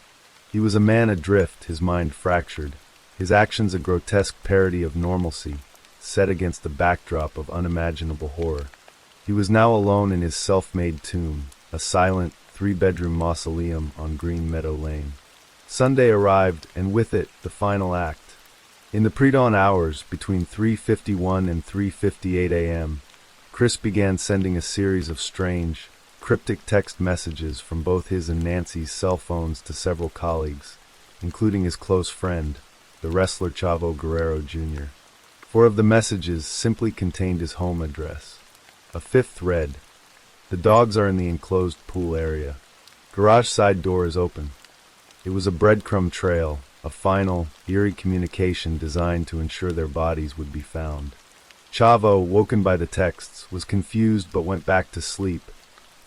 Speaker 1: He was a man adrift, his mind fractured, his actions a grotesque parody of normalcy, set against the backdrop of unimaginable horror. He was now alone in his self-made tomb, a silent, 3-bedroom mausoleum on Green Meadow Lane. Sunday arrived, and with it, the final act. In the pre-dawn hours, between 3:51 and 3:58 a.m., Chris began sending a series of strange, cryptic text messages from both his and Nancy's cell phones to several colleagues, including his close friend, the wrestler Chavo Guerrero Jr. 4 of the messages simply contained his home address. A 5th read, "The dogs are in the enclosed pool area. Garage side door is open." It was a breadcrumb trail, a final, eerie communication designed to ensure their bodies would be found. Chavo, woken by the texts, was confused but went back to sleep,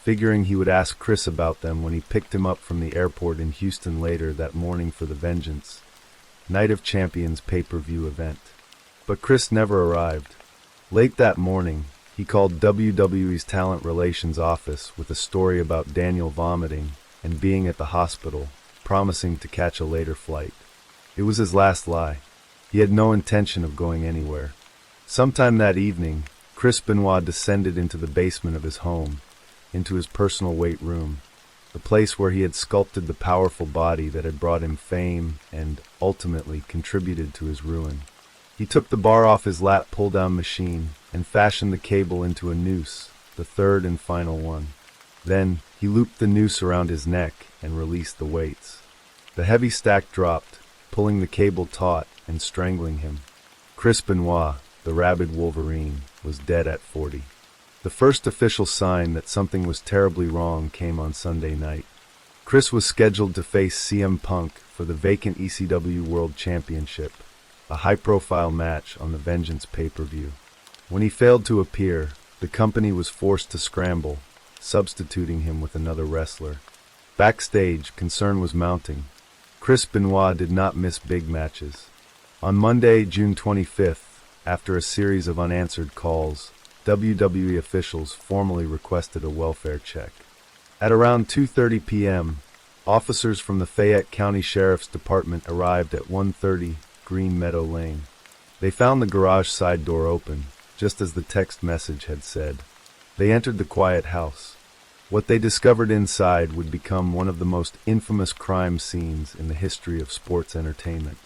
Speaker 1: figuring he would ask Chris about them when he picked him up from the airport in Houston later that morning for the Vengeance, Night of Champions pay-per-view event. But Chris never arrived. Late that morning, he called WWE's Talent Relations office with a story about Daniel vomiting and being at the hospital, promising to catch a later flight. It was his last lie. He had no intention of going anywhere. Sometime that evening, Chris Benoit descended into the basement of his home, into his personal weight room, the place where he had sculpted the powerful body that had brought him fame and, ultimately, contributed to his ruin. He took the bar off his lap pull-down machine and fashioned the cable into a noose, the third and final one. Then, he looped the noose around his neck and released the weights. The heavy stack dropped, pulling the cable taut and strangling him. Chris Benoit, the rabid Wolverine, was dead at 40. The first official sign that something was terribly wrong came on Sunday night. Chris was scheduled to face CM Punk for the vacant ECW World Championship, a high-profile match on the Vengeance pay-per-view. When he failed to appear, the company was forced to scramble, substituting him with another wrestler. Backstage, concern was mounting. Chris Benoit did not miss big matches. On Monday, June 25th, after a series of unanswered calls, WWE officials formally requested a welfare check. At around 2:30 p.m., officers from the Fayette County Sheriff's Department arrived at 130 Green Meadow Lane. They found the garage side door open, just as the text message had said. They entered the quiet house. What they discovered inside would become one of the most infamous crime scenes in the history of sports entertainment.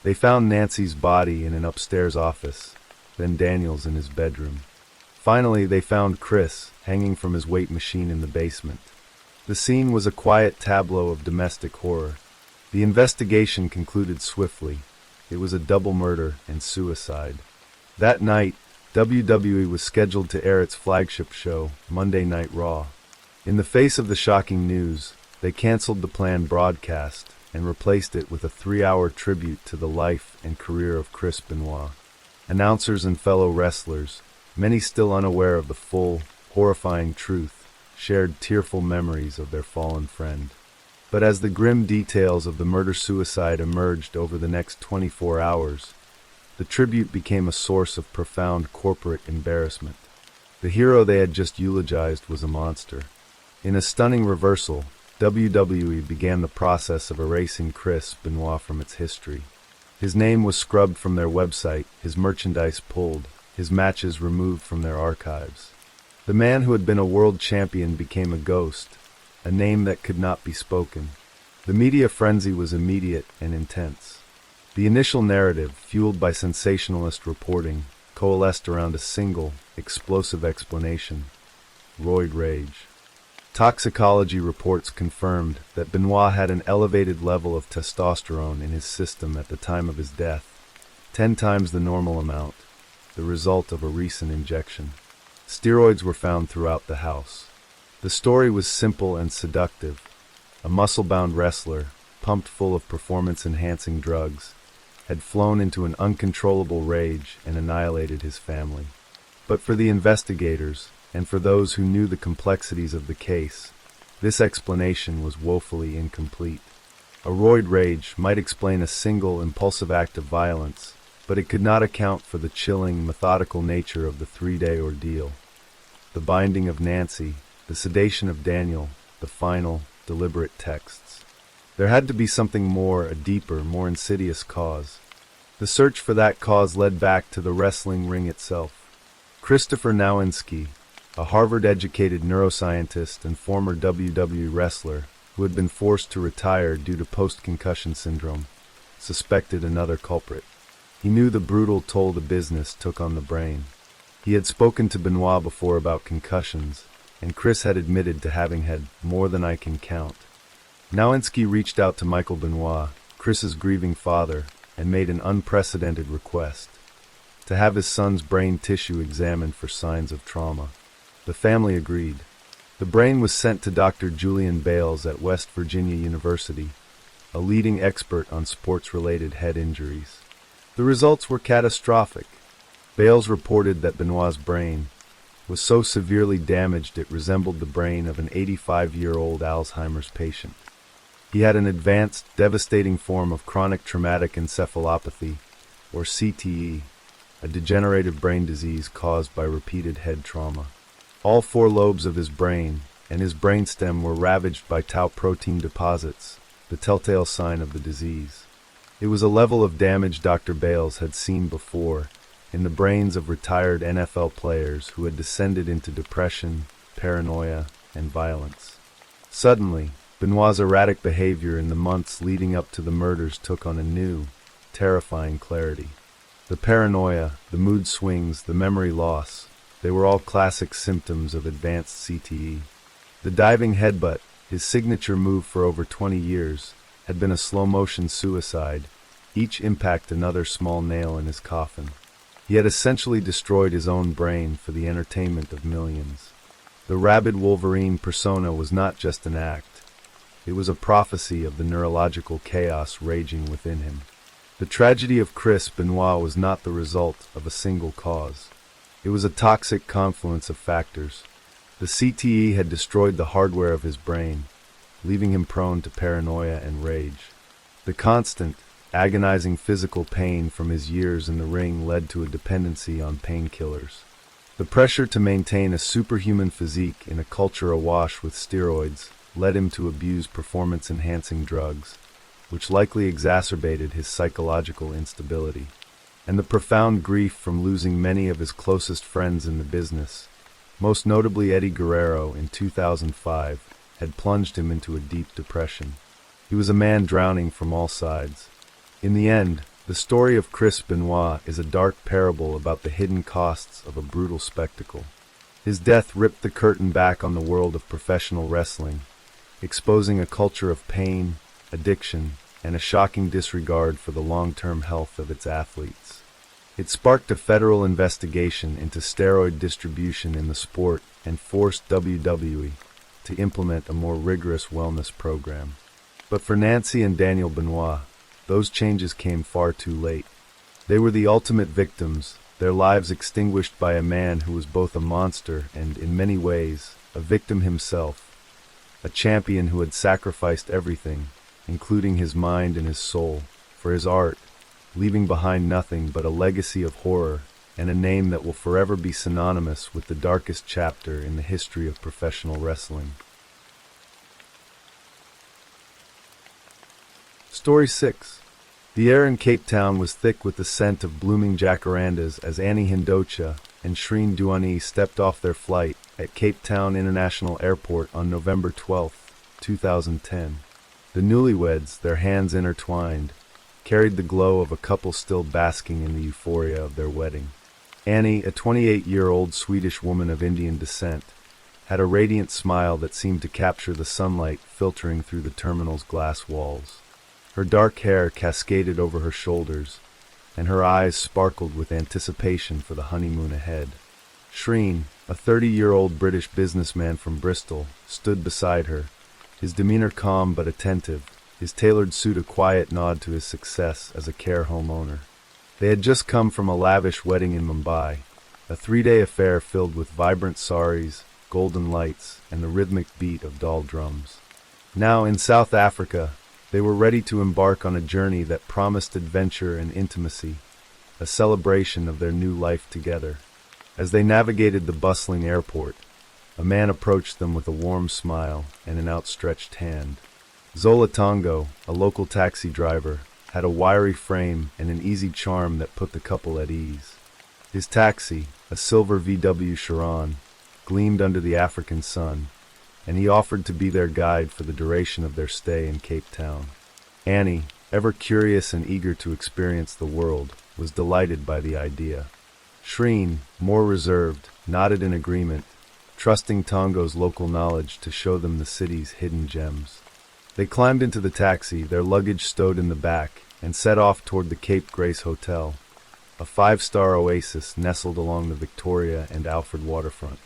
Speaker 1: They found Nancy's body in an upstairs office, then Daniel's in his bedroom. Finally, they found Chris hanging from his weight machine in the basement. The scene was a quiet tableau of domestic horror. The investigation concluded swiftly. It was a double murder and suicide. That night, WWE was scheduled to air its flagship show, Monday Night Raw. In the face of the shocking news, they canceled the planned broadcast and replaced it with a 3-hour tribute to the life and career of Chris Benoit. Announcers and fellow wrestlers, many still unaware of the full, horrifying truth, shared tearful memories of their fallen friend. But as the grim details of the murder-suicide emerged over the next 24 hours, the tribute became a source of profound corporate embarrassment. The hero they had just eulogized was a monster. In a stunning reversal, WWE began the process of erasing Chris Benoit from its history. His name was scrubbed from their website, his merchandise pulled, his matches removed from their archives. The man who had been a world champion became a ghost, a name that could not be spoken. The media frenzy was immediate and intense. The initial narrative, fueled by sensationalist reporting, coalesced around a single, explosive explanation: roid rage. Toxicology reports confirmed that Benoit had an elevated level of testosterone in his system at the time of his death, 10 times the normal amount, the result of a recent injection. Steroids were found throughout the house. The story was simple and seductive. A muscle-bound wrestler, pumped full of performance-enhancing drugs, had flown into an uncontrollable rage and annihilated his family. But for the investigators, and for those who knew the complexities of the case, this explanation was woefully incomplete. A roid rage might explain a single impulsive act of violence, but it could not account for the chilling, methodical nature of the 3-day ordeal. The binding of Nancy, the sedation of Daniel, the final, deliberate texts. There had to be something more, a deeper, more insidious cause. The search for that cause led back to the wrestling ring itself. Christopher Nowinski, a Harvard-educated neuroscientist and former WWE wrestler who had been forced to retire due to post-concussion syndrome, suspected another culprit. He knew the brutal toll the business took on the brain. He had spoken to Benoit before about concussions, and Chris had admitted to having had more than I can count. Nowinski reached out to Michael Benoit, Chris's grieving father, and made an unprecedented request: to have his son's brain tissue examined for signs of trauma. The family agreed. The brain was sent to Dr. Julian Bales at West Virginia University, a leading expert on sports-related head injuries. The results were catastrophic. Bales reported that Benoit's brain was so severely damaged it resembled the brain of an 85-year-old Alzheimer's patient. He had an advanced, devastating form of chronic traumatic encephalopathy, or CTE, a degenerative brain disease caused by repeated head trauma. All 4 lobes of his brain and his brainstem were ravaged by tau protein deposits, the telltale sign of the disease. It was a level of damage Dr. Bales had seen before in the brains of retired NFL players who had descended into depression, paranoia, and violence. Suddenly, Benoit's erratic behavior in the months leading up to the murders took on a new, terrifying clarity. The paranoia, the mood swings, the memory loss, they were all classic symptoms of advanced CTE. The diving headbutt, his signature move for over 20 years, had been a slow-motion suicide, each impact another small nail in his coffin. He had essentially destroyed his own brain for the entertainment of millions. The rabid Wolverine persona was not just an act. It was a prophecy of the neurological chaos raging within him. The tragedy of Chris Benoit was not the result of a single cause. It was a toxic confluence of factors. The CTE had destroyed the hardware of his brain, leaving him prone to paranoia and rage. The constant, agonizing physical pain from his years in the ring led to a dependency on painkillers. The pressure to maintain a superhuman physique in a culture awash with steroids led him to abuse performance-enhancing drugs, which likely exacerbated his psychological instability. And the profound grief from losing many of his closest friends in the business, most notably Eddie Guerrero in 2005, had plunged him into a deep depression. He was a man drowning from all sides. In the end, the story of Chris Benoit is a dark parable about the hidden costs of a brutal spectacle. His death ripped the curtain back on the world of professional wrestling, exposing a culture of pain, addiction, and a shocking disregard for the long-term health of its athletes. It sparked a federal investigation into steroid distribution in the sport and forced WWE to implement a more rigorous wellness program. But for Nancy and Daniel Benoit, those changes came far too late. They were the ultimate victims, their lives extinguished by a man who was both a monster and, in many ways, a victim himself, a champion who had sacrificed everything, including his mind and his soul, for his art, leaving behind nothing but a legacy of horror and a name that will forever be synonymous with the darkest chapter in the history of professional wrestling. Story 6. The air in Cape Town was thick with the scent of blooming jacarandas as Annie Hindocha and Shreen Duani stepped off their flight at Cape Town International Airport on November 12, 2010. The newlyweds, their hands intertwined, carried the glow of a couple still basking in the euphoria of their wedding. Annie, a 28-year-old Swedish woman of Indian descent, had a radiant smile that seemed to capture the sunlight filtering through the terminal's glass walls. Her dark hair cascaded over her shoulders, and her eyes sparkled with anticipation for the honeymoon ahead. Shreen, a 30-year-old British businessman from Bristol, stood beside her, his demeanor calm but attentive, his tailored suit a quiet nod to his success as a care home owner. They had just come from a lavish wedding in Mumbai, a 3-day affair filled with vibrant saris, golden lights, and the rhythmic beat of doll drums. Now, in South Africa, they were ready to embark on a journey that promised adventure and intimacy, a celebration of their new life together. As they navigated the bustling airport, a man approached them with a warm smile and an outstretched hand. Zola Tongo, a local taxi driver, had a wiry frame and an easy charm that put the couple at ease. His taxi, a silver VW Chiron, gleamed under the African sun, and he offered to be their guide for the duration of their stay in Cape Town. Annie, ever curious and eager to experience the world, was delighted by the idea. Shreen, more reserved, nodded in agreement, trusting Tongo's local knowledge to show them the city's hidden gems. They climbed into the taxi, their luggage stowed in the back, and set off toward the Cape Grace Hotel, a 5-star oasis nestled along the Victoria and Alfred waterfront.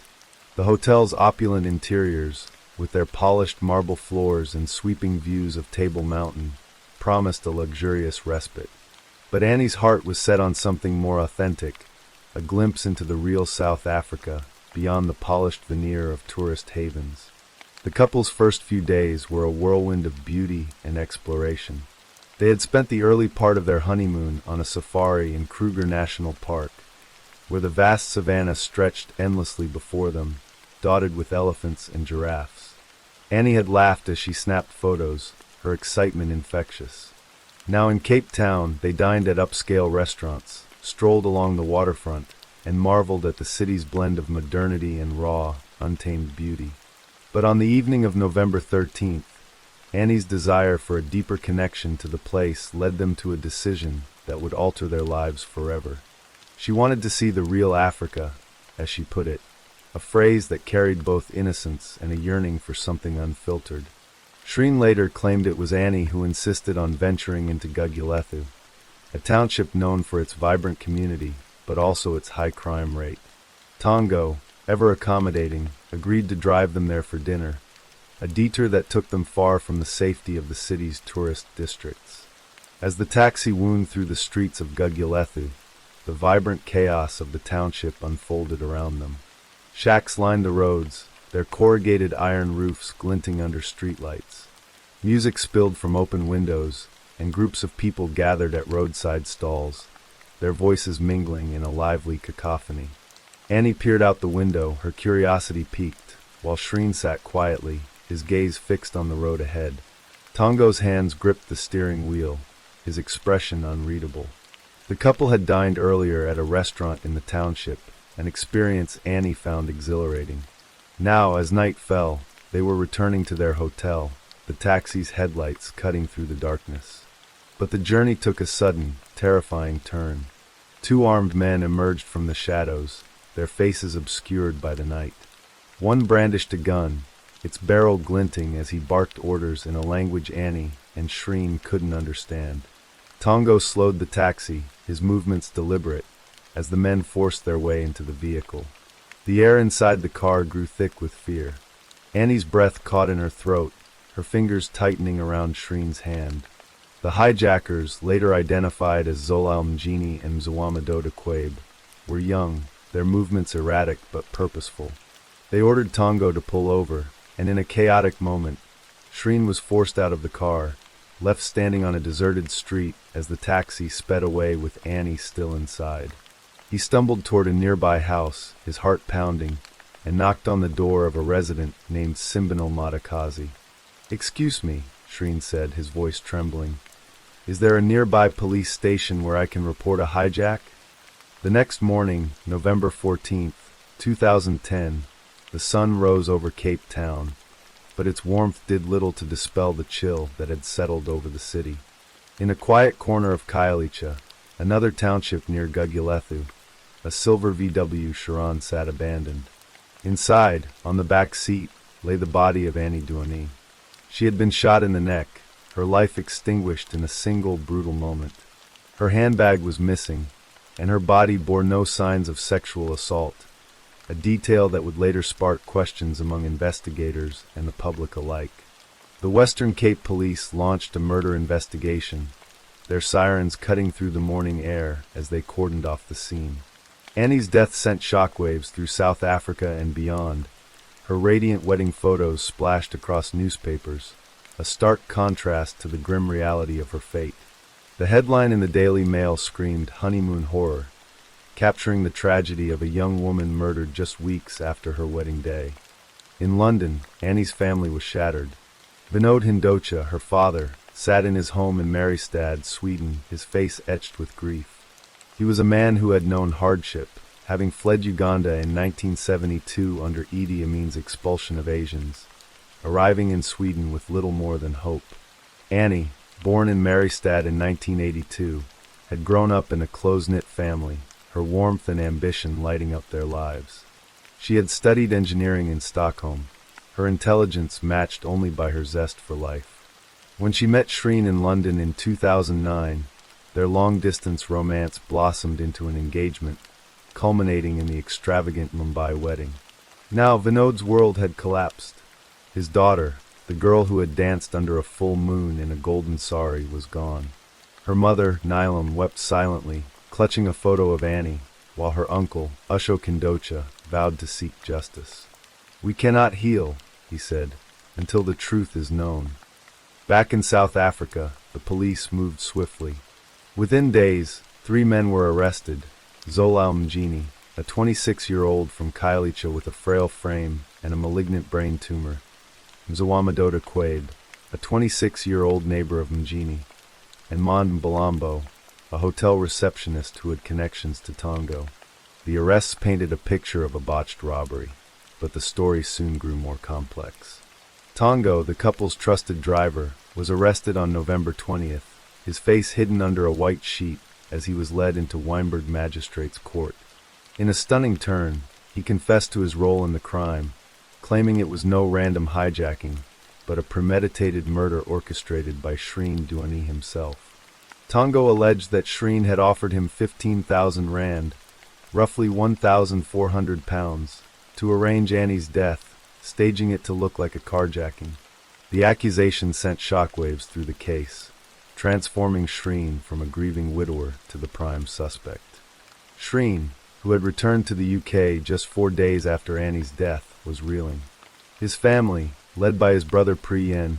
Speaker 1: The hotel's opulent interiors, with their polished marble floors and sweeping views of Table Mountain, promised a luxurious respite. But Annie's heart was set on something more authentic, a glimpse into the real South Africa, beyond the polished veneer of tourist havens. The couple's first few days were a whirlwind of beauty and exploration. They had spent the early part of their honeymoon on a safari in Kruger National Park, where the vast savanna stretched endlessly before them, dotted with elephants and giraffes. Annie had laughed as she snapped photos, her excitement infectious. Now in Cape Town, they dined at upscale restaurants, strolled along the waterfront, and marveled at the city's blend of modernity and raw, untamed beauty. But on the evening of November 13th, Annie's desire for a deeper connection to the place led them to a decision that would alter their lives forever. She wanted to see the real Africa, as she put it, a phrase that carried both innocence and a yearning for something unfiltered. Shreen later claimed it was Annie who insisted on venturing into Gugulethu, a township known for its vibrant community, but also its high crime rate. Tongo, ever accommodating, agreed to drive them there for dinner, a detour that took them far from the safety of the city's tourist districts. As the taxi wound through the streets of Gugulethu, the vibrant chaos of the township unfolded around them. Shacks lined the roads, their corrugated iron roofs glinting under streetlights. Music spilled from open windows, and groups of people gathered at roadside stalls, their voices mingling in a lively cacophony. Annie peered out the window, her curiosity piqued, while Shreen sat quietly, his gaze fixed on the road ahead. Tongo's hands gripped the steering wheel, his expression unreadable. The couple had dined earlier at a restaurant in the township, an experience Annie found exhilarating. Now, as night fell, they were returning to their hotel, the taxi's headlights cutting through the darkness. But the journey took a sudden, terrifying turn. Two armed men emerged from the shadows, their faces obscured by the night. One brandished a gun, its barrel glinting as he barked orders in a language Annie and Shreen couldn't understand. Tongo slowed the taxi, his movements deliberate, as the men forced their way into the vehicle. The air inside the car grew thick with fear. Annie's breath caught in her throat, her fingers tightening around Shreen's hand. The hijackers, later identified as Zolal Mjini and Mzwamadoda Quabe, were young, their movements erratic but purposeful. They ordered Tongo to pull over, and in a chaotic moment, Shreen was forced out of the car, left standing on a deserted street as the taxi sped away with Annie still inside. He stumbled toward a nearby house, his heart pounding, and knocked on the door of a resident named Simbinal Mr.Cozy. "Excuse me," Shreen said, his voice trembling. "Is there a nearby police station where I can report a hijack?" The next morning, November 14th, 2010, the sun rose over Cape Town, but its warmth did little to dispel the chill that had settled over the city. In a quiet corner of Khayelitsha, another township near Gugulethu, a silver VW Chiron sat abandoned. Inside, on the back seat, lay the body of Annie Douani. She had been shot in the neck, her life extinguished in a single brutal moment. Her handbag was missing, and her body bore no signs of sexual assault, a detail that would later spark questions among investigators and the public alike. The Western Cape Police launched a murder investigation, their sirens cutting through the morning air as they cordoned off the scene. Annie's death sent shockwaves through South Africa and beyond. Her radiant wedding photos splashed across newspapers, a stark contrast to the grim reality of her fate. The headline in the Daily Mail screamed "Honeymoon Horror," capturing the tragedy of a young woman murdered just weeks after her wedding day. In London, Annie's family was shattered. Vinod Hindocha, her father, sat in his home in Mariestad, Sweden, his face etched with grief. He was a man who had known hardship, having fled Uganda in 1972 under Idi Amin's expulsion of Asians, arriving in Sweden with little more than hope. Annie, born in Mariestad in 1982, had grown up in a close-knit family, her warmth and ambition lighting up their lives. She had studied engineering in Stockholm, her intelligence matched only by her zest for life. When she met Shreen in London in 2009, their long-distance romance blossomed into an engagement, culminating in the extravagant Mumbai wedding. Now Vinod's world had collapsed. His daughter, the girl who had danced under a full moon in a golden sari, was gone. Her mother, Nilam, wept silently, clutching a photo of Annie, while her uncle, Ashok Hindocha, vowed to seek justice. "We cannot heal," he said, "until the truth is known." Back in South Africa, the police moved swiftly. Within days, 3 men were arrested. Zolal Mjini, a 26-year-old from Khayelitsha with a frail frame and a malignant brain tumor. Mzwamadoda Quabe, a 26-year-old neighbor of Mjini. And Mond Mbalambo, a hotel receptionist who had connections to Tongo. The arrests painted a picture of a botched robbery, but the story soon grew more complex. Tongo, the couple's trusted driver, was arrested on November 20th, his face hidden under a white sheet, as he was led into Weinberg Magistrate's court. In a stunning turn, he confessed to his role in the crime, claiming it was no random hijacking, but a premeditated murder orchestrated by Shreen Duani himself. Tongo alleged that Shreen had offered him 15,000 rand, roughly 1,400 pounds, to arrange Annie's death, staging it to look like a carjacking. The accusation sent shockwaves through the case, transforming Shreen from a grieving widower to the prime suspect. Shreen, who had returned to the UK just 4 days after Annie's death, was reeling. His family, led by his brother Priyen,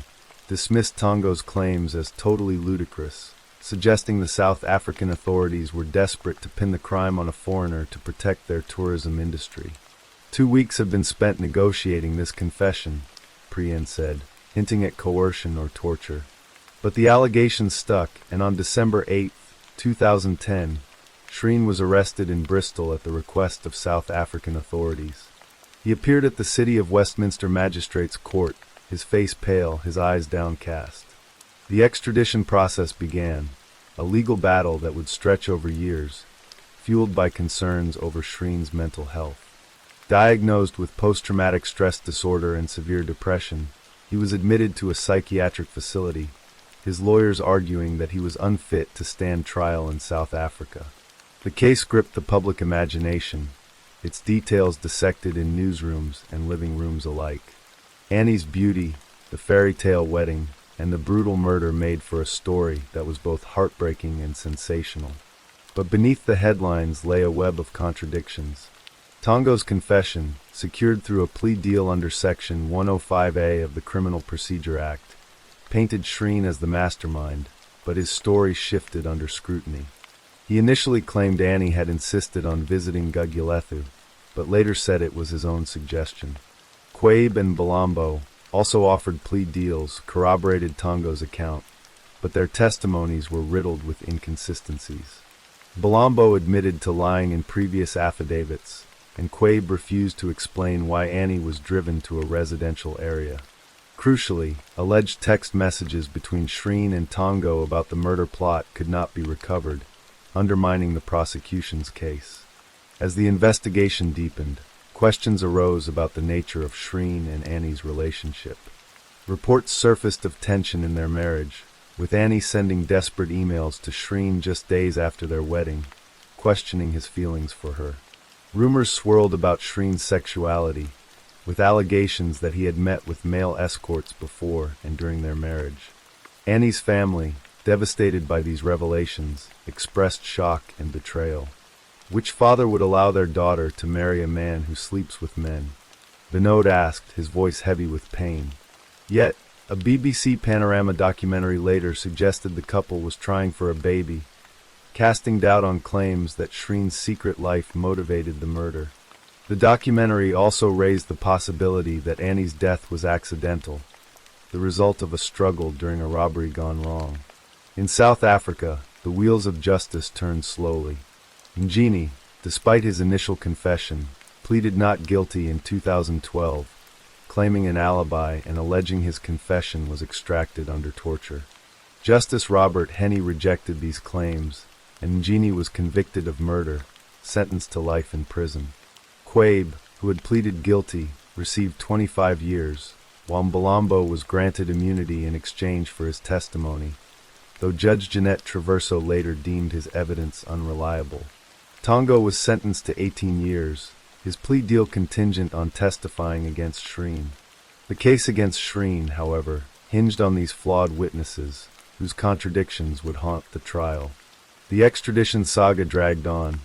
Speaker 1: dismissed Tongo's claims as totally ludicrous, suggesting the South African authorities were desperate to pin the crime on a foreigner to protect their tourism industry. 2 weeks have been spent negotiating this confession, Priyen said, hinting at coercion or torture. But the allegations stuck, and on December 8, 2010, Shreen was arrested in Bristol at the request of South African authorities. He appeared at the City of Westminster Magistrates' Court, his face pale, his eyes downcast. The extradition process began, a legal battle that would stretch over years, fueled by concerns over Shreen's mental health. Diagnosed with post-traumatic stress disorder and severe depression, he was admitted to a psychiatric facility, his lawyers arguing that he was unfit to stand trial in South Africa. The case gripped the public imagination, its details dissected in newsrooms and living rooms alike. Annie's beauty, the fairy tale wedding, and the brutal murder made for a story that was both heartbreaking and sensational. But beneath the headlines lay a web of contradictions. Tongo's confession, secured through a plea deal under Section 105A of the Criminal Procedure Act, painted Shreen as the mastermind, but his story shifted under scrutiny. He initially claimed Annie had insisted on visiting Gugulethu, but later said it was his own suggestion. Quabe and Balambo, also offered plea deals, corroborated Tongo's account, but their testimonies were riddled with inconsistencies. Balambo admitted to lying in previous affidavits, and Quabe refused to explain why Annie was driven to a residential area. Crucially, alleged text messages between Shreen and Tongo about the murder plot could not be recovered, undermining the prosecution's case. As the investigation deepened, questions arose about the nature of Shreen and Annie's relationship. Reports surfaced of tension in their marriage, with Annie sending desperate emails to Shreen just days after their wedding, questioning his feelings for her. Rumors swirled about Shreen's sexuality, with allegations that he had met with male escorts before and during their marriage. Annie's family, devastated by these revelations, expressed shock and betrayal. Which father would allow their daughter to marry a man who sleeps with men? Vinod asked, his voice heavy with pain. Yet, a BBC Panorama documentary later suggested the couple was trying for a baby, casting doubt on claims that Shreen's secret life motivated the murder. The documentary also raised the possibility that Annie's death was accidental, the result of a struggle during a robbery gone wrong. In South Africa, the wheels of justice turned slowly. Njini, despite his initial confession, pleaded not guilty in 2012, claiming an alibi and alleging his confession was extracted under torture. Justice Robert Henney rejected these claims, and Njini was convicted of murder, sentenced to life in prison. Quabe, who had pleaded guilty, received 25 years, while Mbalambo was granted immunity in exchange for his testimony, though Judge Jeanette Traverso later deemed his evidence unreliable. Tongo was sentenced to 18 years, his plea deal contingent on testifying against Shreen. The case against Shreen, however, hinged on these flawed witnesses, whose contradictions would haunt the trial. The extradition saga dragged on,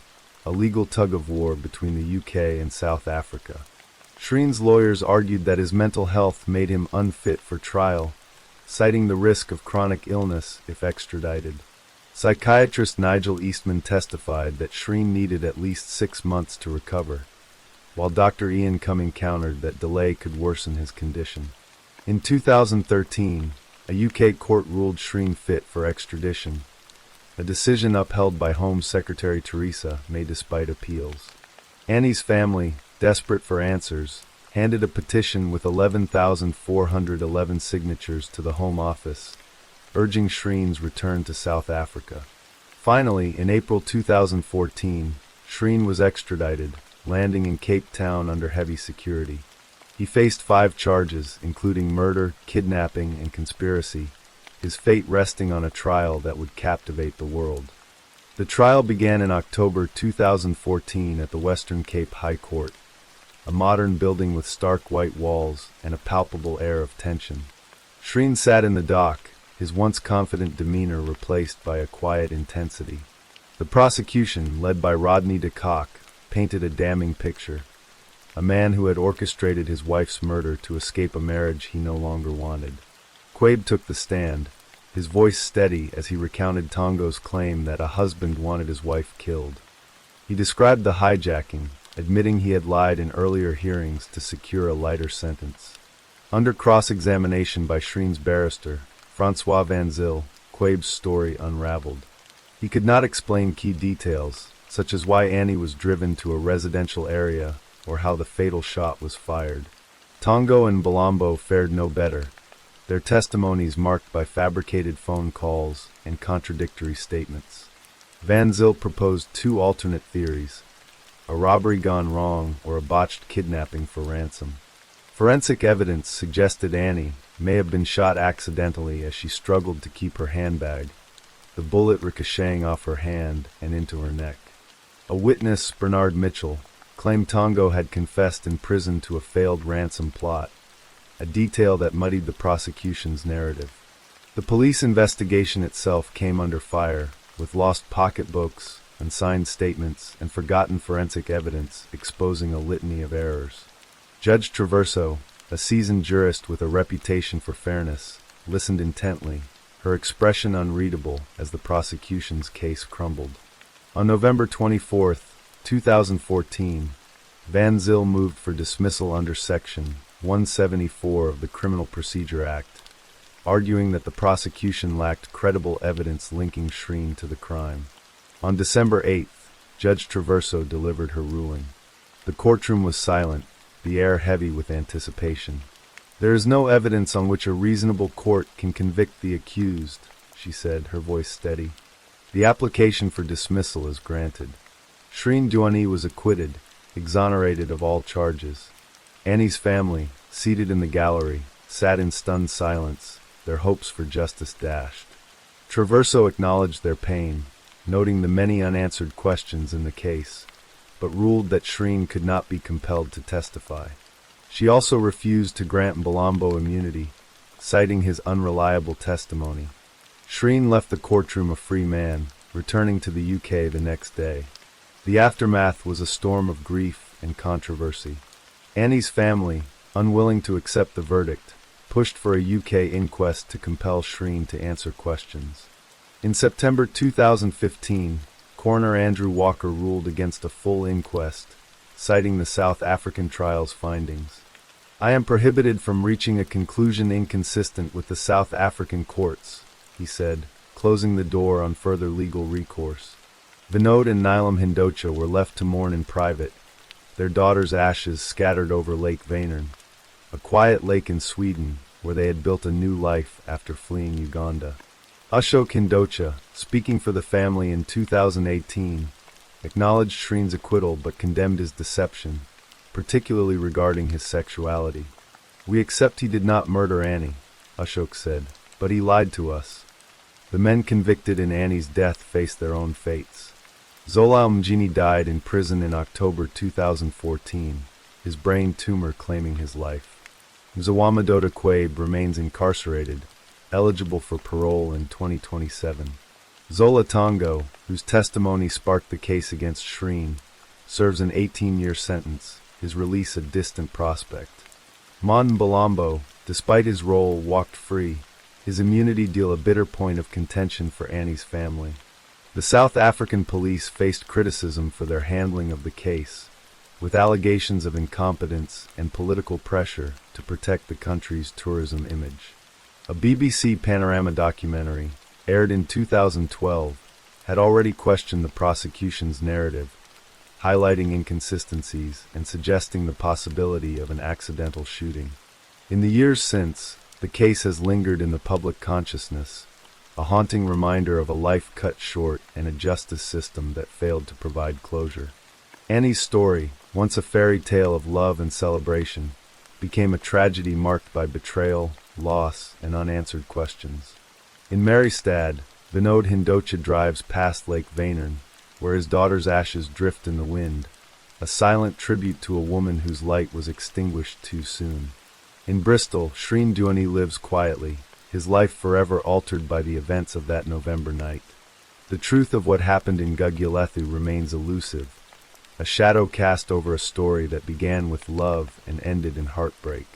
Speaker 1: a legal tug-of-war between the UK and South Africa. Shreen's lawyers argued that his mental health made him unfit for trial, citing the risk of chronic illness if extradited. Psychiatrist Nigel Eastman testified that Shreen needed at least 6 months to recover, while Dr. Ian Cumming countered that delay could worsen his condition. In 2013, a UK court ruled Shreen fit for extradition, a decision upheld by Home Secretary Theresa May despite appeals. Annie's family, desperate for answers, handed a petition with 11,411 signatures to the Home Office, urging Shreen's return to South Africa. Finally, in April 2014, Shreen was extradited, landing in Cape Town under heavy security. He faced 5 charges, including murder, kidnapping, and conspiracy, his fate resting on a trial that would captivate the world. The trial began in October 2014 at the Western Cape High Court, a modern building with stark white walls and a palpable air of tension. Shreen sat in the dock, his once confident demeanor replaced by a quiet intensity. The prosecution, led by Rodney DeCock, painted a damning picture. A man who had orchestrated his wife's murder to escape a marriage he no longer wanted. Quabe took the stand, his voice steady as he recounted Tongo's claim that a husband wanted his wife killed. He described the hijacking, admitting he had lied in earlier hearings to secure a lighter sentence. Under cross-examination by Shreen's barrister, Francois Van Zyl, Quabe's story unraveled. He could not explain key details, such as why Annie was driven to a residential area or how the fatal shot was fired. Tongo and Balombo fared no better, their testimonies marked by fabricated phone calls and contradictory statements. Van Zyl proposed 2 alternate theories: a robbery gone wrong or a botched kidnapping for ransom. Forensic evidence suggested Annie may have been shot accidentally as she struggled to keep her handbag, the bullet ricocheting off her hand and into her neck. A witness, Bernard Mitchell, claimed Tongo had confessed in prison to a failed ransom plot, a detail that muddied the prosecution's narrative. The police investigation itself came under fire, with lost pocketbooks, unsigned statements, and forgotten forensic evidence exposing a litany of errors. Judge Traverso, a seasoned jurist with a reputation for fairness, listened intently, her expression unreadable as the prosecution's case crumbled. On November 24, 2014, Van Zyl moved for dismissal under Section 174 of the Criminal Procedure Act, arguing that the prosecution lacked credible evidence linking Shreen to the crime. On December 8th, Judge Traverso delivered her ruling. The courtroom was silent, the air heavy with anticipation. "There is no evidence on which a reasonable court can convict the accused," she said, her voice steady. "The application for dismissal is granted." Shreen Duani was acquitted, exonerated of all charges. Annie's family, seated in the gallery, sat in stunned silence, their hopes for justice dashed. Traverso acknowledged their pain, noting the many unanswered questions in the case, but ruled that Shreen could not be compelled to testify. She also refused to grant Balombo immunity, citing his unreliable testimony. Shreen left the courtroom a free man, returning to the UK the next day. The aftermath was a storm of grief and controversy. Annie's family, unwilling to accept the verdict, pushed for a UK inquest to compel Shreen to answer questions. In September 2015, Coroner Andrew Walker ruled against a full inquest, citing the South African trial's findings. "I am prohibited from reaching a conclusion inconsistent with the South African courts," he said, closing the door on further legal recourse. Vinod and Nilam Hindocha were left to mourn in private, their daughter's ashes scattered over Lake Vänern, a quiet lake in Sweden where they had built a new life after fleeing Uganda. Ashok Hindocha, speaking for the family in 2018, acknowledged Shreen's acquittal but condemned his deception, particularly regarding his sexuality. "We accept he did not murder Annie," Ashok said, "but he lied to us." The men convicted in Annie's death faced their own fates. Zola Mjini died in prison in October 2014, his brain tumor claiming his life. Mzawamadoda Quabe remains incarcerated, eligible for parole in 2027. Zola Tongo, whose testimony sparked the case against Shreen, serves an 18-year sentence, his release a distant prospect. Mon Balombo, despite his role, walked free, his immunity deal a bitter point of contention for Annie's family. The South African police faced criticism for their handling of the case, with allegations of incompetence and political pressure to protect the country's tourism image. A BBC Panorama documentary, aired in 2012, had already questioned the prosecution's narrative, highlighting inconsistencies and suggesting the possibility of an accidental shooting. In the years since, the case has lingered in the public consciousness, a haunting reminder of a life cut short and a justice system that failed to provide closure. Annie's story, once a fairy tale of love and celebration, became a tragedy marked by betrayal, loss, and unanswered questions. In Marystad, Vinod Hindocha drives past Lake Vänern, where his daughter's ashes drift in the wind, a silent tribute to a woman whose light was extinguished too soon. In Bristol, Shreen Duani lives quietly, his life forever altered by the events of that November night. The truth of what happened in Gugulethu remains elusive, a shadow cast over a story that began with love and ended in heartbreak.